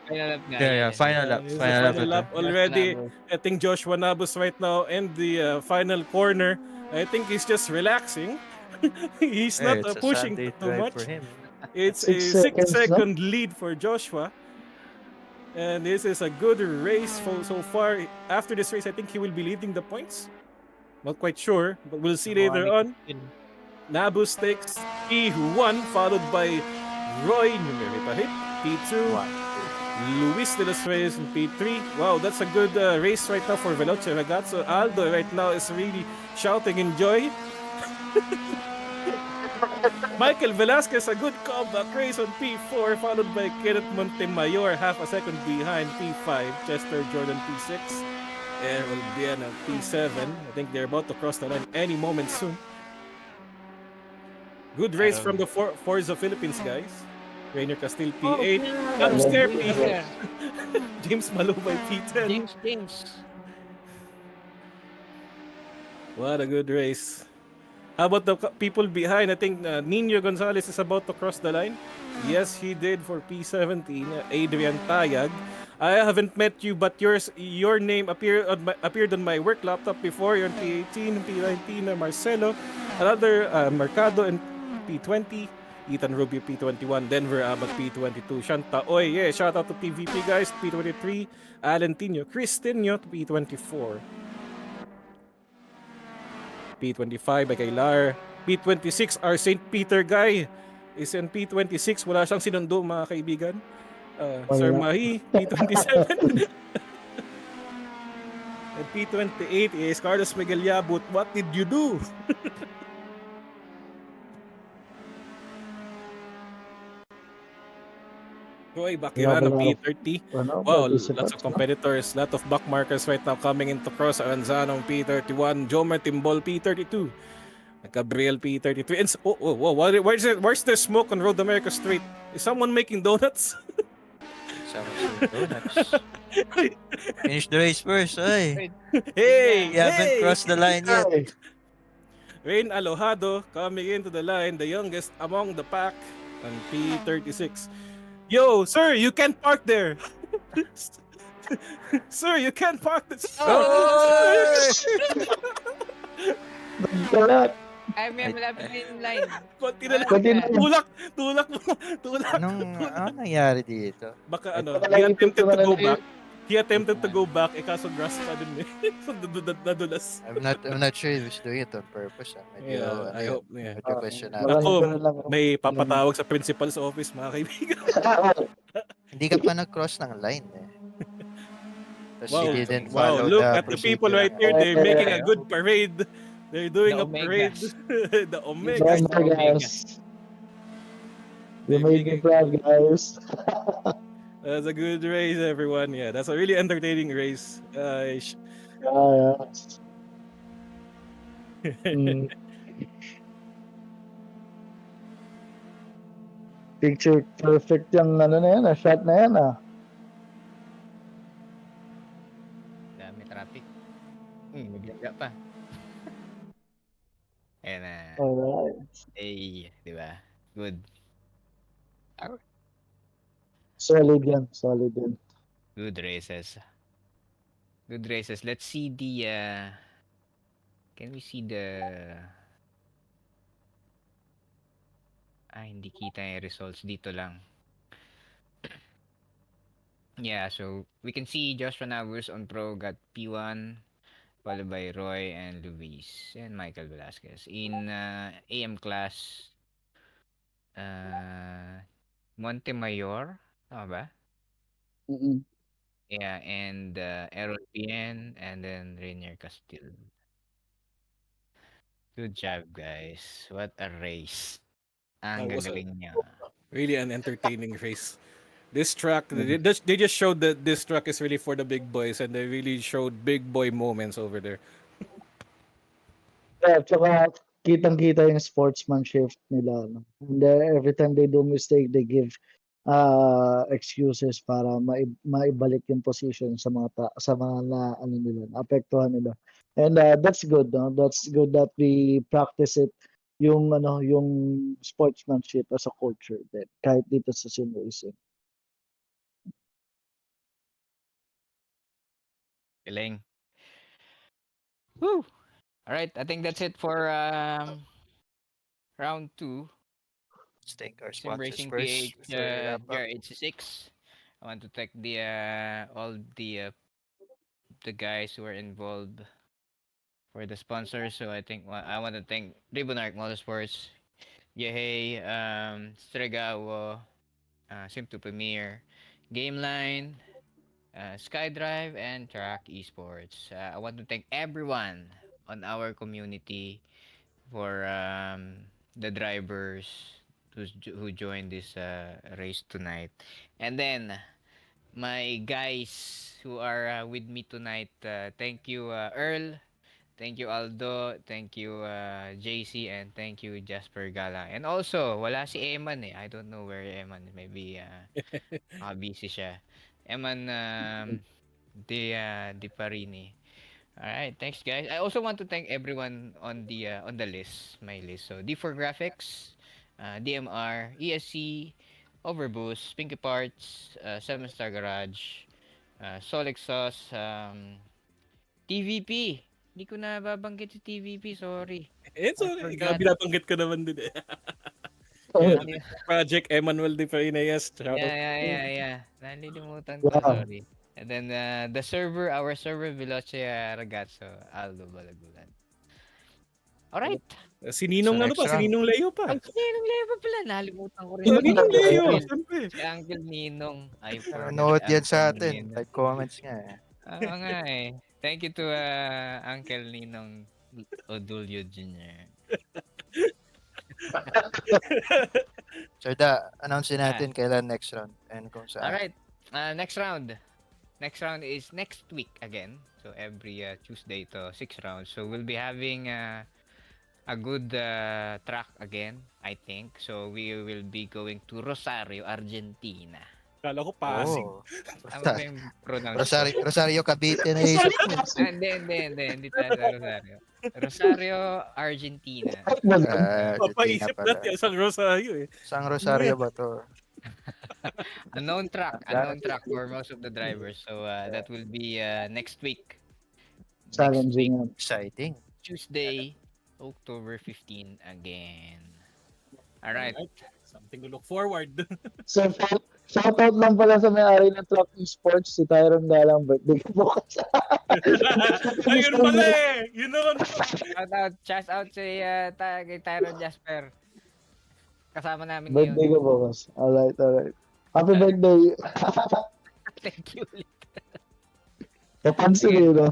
Final lap nga. Yeah, final lap. It's the Final lap. final lap already. I think Joshua Nabus right now in the final corner. I think he's just relaxing. He's not It's a pushing Sunday too drive much. for him. It's a 6 seconds, 6-second lead for Joshua. And this is a good race so far. After this race, I think he will be leading the points. Not quite sure, but we'll see later on. Nabus takes P1, followed by Roy P2. Luis de los Reyes in P3. Wow, that's a good race right now for Veloce Ragazzo. Aldo right now is really shouting in joy. Michael Velasquez, a good comeback race on P4, followed by Kenneth Montemayor, half a second behind P5. Chester Jordan P6. Errol Bien on P7. I think they're about to cross the line any moment soon. Good race from the Forza Philippines, guys. Rainier Castile P8. Upstairs P8. James Malubay P10. James. What a good race. How about the people behind? I think Nino Gonzalez is about to cross the line. Yes, he did for P17. Adrian Tayag. I haven't met you, but your name appeared on my work laptop before. You're on P18, P19, Marcelo. Another Mercado and P20. Ethan Rubio P21, Denver Abad P22, Shanta Oy, yeah, shout out to TVP guys, P23, Alan Tino, Chris Tino, P24. P25 by Kailar, P26, our St. Peter guy is in P26, wala siyang sinundo mga kaibigan. Sir Mahi, P27. And P28 is Carlos Miguel Yabut, what did you do? Roy Bakirano P30. Wow, lots of competitors, lot of back markers right now coming into cross. Aranzano P31, Jomer Timbol P32, Gabriel P33. And where's the smoke on Road America Street? Is someone making donuts? Someone's doing donuts. Finish the race first, ay. Hey, You haven't hey! crossed the line yet. Ay, Rain Alojado coming into the line, the youngest among the pack on P36. Yo, sir, you can't park there. Sir, you can't park this. Oh! nagkalat. Ay, may malapit na yung line. Konti na lang. Konti na. Tulak mo. Tulak. Anong nangyari dito? Baka Ito ano, na he lang yung attempted to picture go na back. He attempted to go back, kaso grass pa din eh. So, nadulas. I'm not sure he was doing it on purpose. Medyo, Yeah, I hope, yeah. medyo questionable. Malaking Ako, ko na lang. may papatawag sa principal's office, mga kaibigan. Hindi ka pa nag-cross ng line eh. Tapos Wow, he didn't wow, follow look the at the people procedure. right here. They're making a good parade. They're doing The a parade. Omegas. The Oh Omegas. my gosh. You made me proud, guys. That's a good race, everyone. Yeah, that's a really entertaining race. Yeah. Mm. Picture perfect yung ano na yan, shot na yan ah. Dami traffic. Maglaga pa. Ayan na. Alright. Ay, di ba? Good. Solid yan, solid yan. Good races. Good races. Let's see the can we see the hindi kita yung results dito lang. Yeah, so we can see Joshua Navus on Pro got P1 followed by Roy and Luis and Michael Velasquez. In AM class, Montemayor, tama ba? Mm-mm. Yeah, and Errol PN and then Rainier Castillo. Good job, guys. What a race. Ang That was gagaling niya. really an entertaining race. This track, they just showed that this track is really for the big boys, and they really showed big boy moments over there. Yeah, tsaka kitang-kita yung sportsmanship nila. No? And every time they do mistake, they give excuses para maibalik yung position sa mga na ano nila, apektuhan nila. And that's good, no? That's good that we practice it yung sportsmanship as a culture din kahit dito sa sim racing. Galing. Woo! All right, I think that's it for round 2. Let's thank our Sim sponsors Racing first PH before we wrap up. GR86. I want to thank the all the guys who are involved for the sponsors. So I think I want to thank RibbonArc Motorsports, Yehey, Stregawo, Sim2 Premier, Gameline, SkyDrive, and Track Esports. I want to thank everyone on our community for the drivers who joined this race tonight. And then my guys who are with me tonight, thank you Earl, thank you Aldo, thank you JC, and thank you Jasper Gala. And also, wala si Eman eh. I don't know where Eman is. Maybe busy siya. Eman De Parini. All right, thanks guys. I also want to thank everyone on the list, my list. So D4 Graphics, DMR, ESC, Overboost, Pinky Parts, 7 Star Garage, Solix Sauce, TVP. Hindi ko na babanggit si TVP, sorry. It's I okay. forgot. Binabanggit ko naman din eh. Project Emmanuel De Farinas. Yeah. Nalilimutan ko, sorry. And then the server, our server, Velocia Ragazzo, Aldo Balagulan. Alright. Si Ninong So, si Ninong Leo pa. Ay, si Ninong Leo pa pala. Nalimutan ko rin. Si Ninong Leo, Uncle. siyempre. Si Uncle Ninong. I forgot. Nanonood yan Uncle sa atin. Ninong. Like comments nga eh. Oo nga eh. Thank you to Uncle Ninong Odulio Jr. So, announce natin kailan next round and kung saan. Alright. Next round. Next round is next week again. So every Tuesday to 6 rounds. So we'll be having a good track again, I think. So we will be going to Rosario, Argentina. Kala ko Pasig. Oh. Tama ba yung pronounce ko? Rosario Cavite na isip ko. Hindi tayo sa Rosario. Rosario, Argentina. Argentina Papaisip pala. natin isang Rosario eh. Sang Rosario ba to? Unknown track for most of the drivers. So that will be next week. Challenging yan. Exciting. Tuesday, October 15 again. All right. Something to look forward. So, shoutout lang pala sa may-ari ng Truck Esports, si Tyron Galang, birthday ko bukas. Ayun pala eh. Yun naman. Shout out si kay Tyron Jasper. Kasama namin Birthday ngayon. ko bukas. Alright. Happy birthday. Thank you. Kapansin eh, no?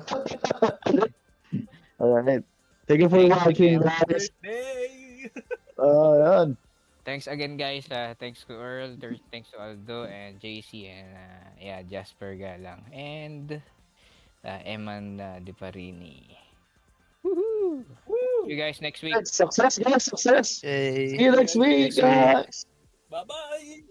Alright. Thank you for watching, guys. Birthday! Yan. Thanks again, guys. Thanks to Earl, thanks to Aldo and JC and Jasper Galang and Eman Deparini. Woohoo! See you guys next week. Success, guys. Success. Yay. See you next week, guys. Bye-bye!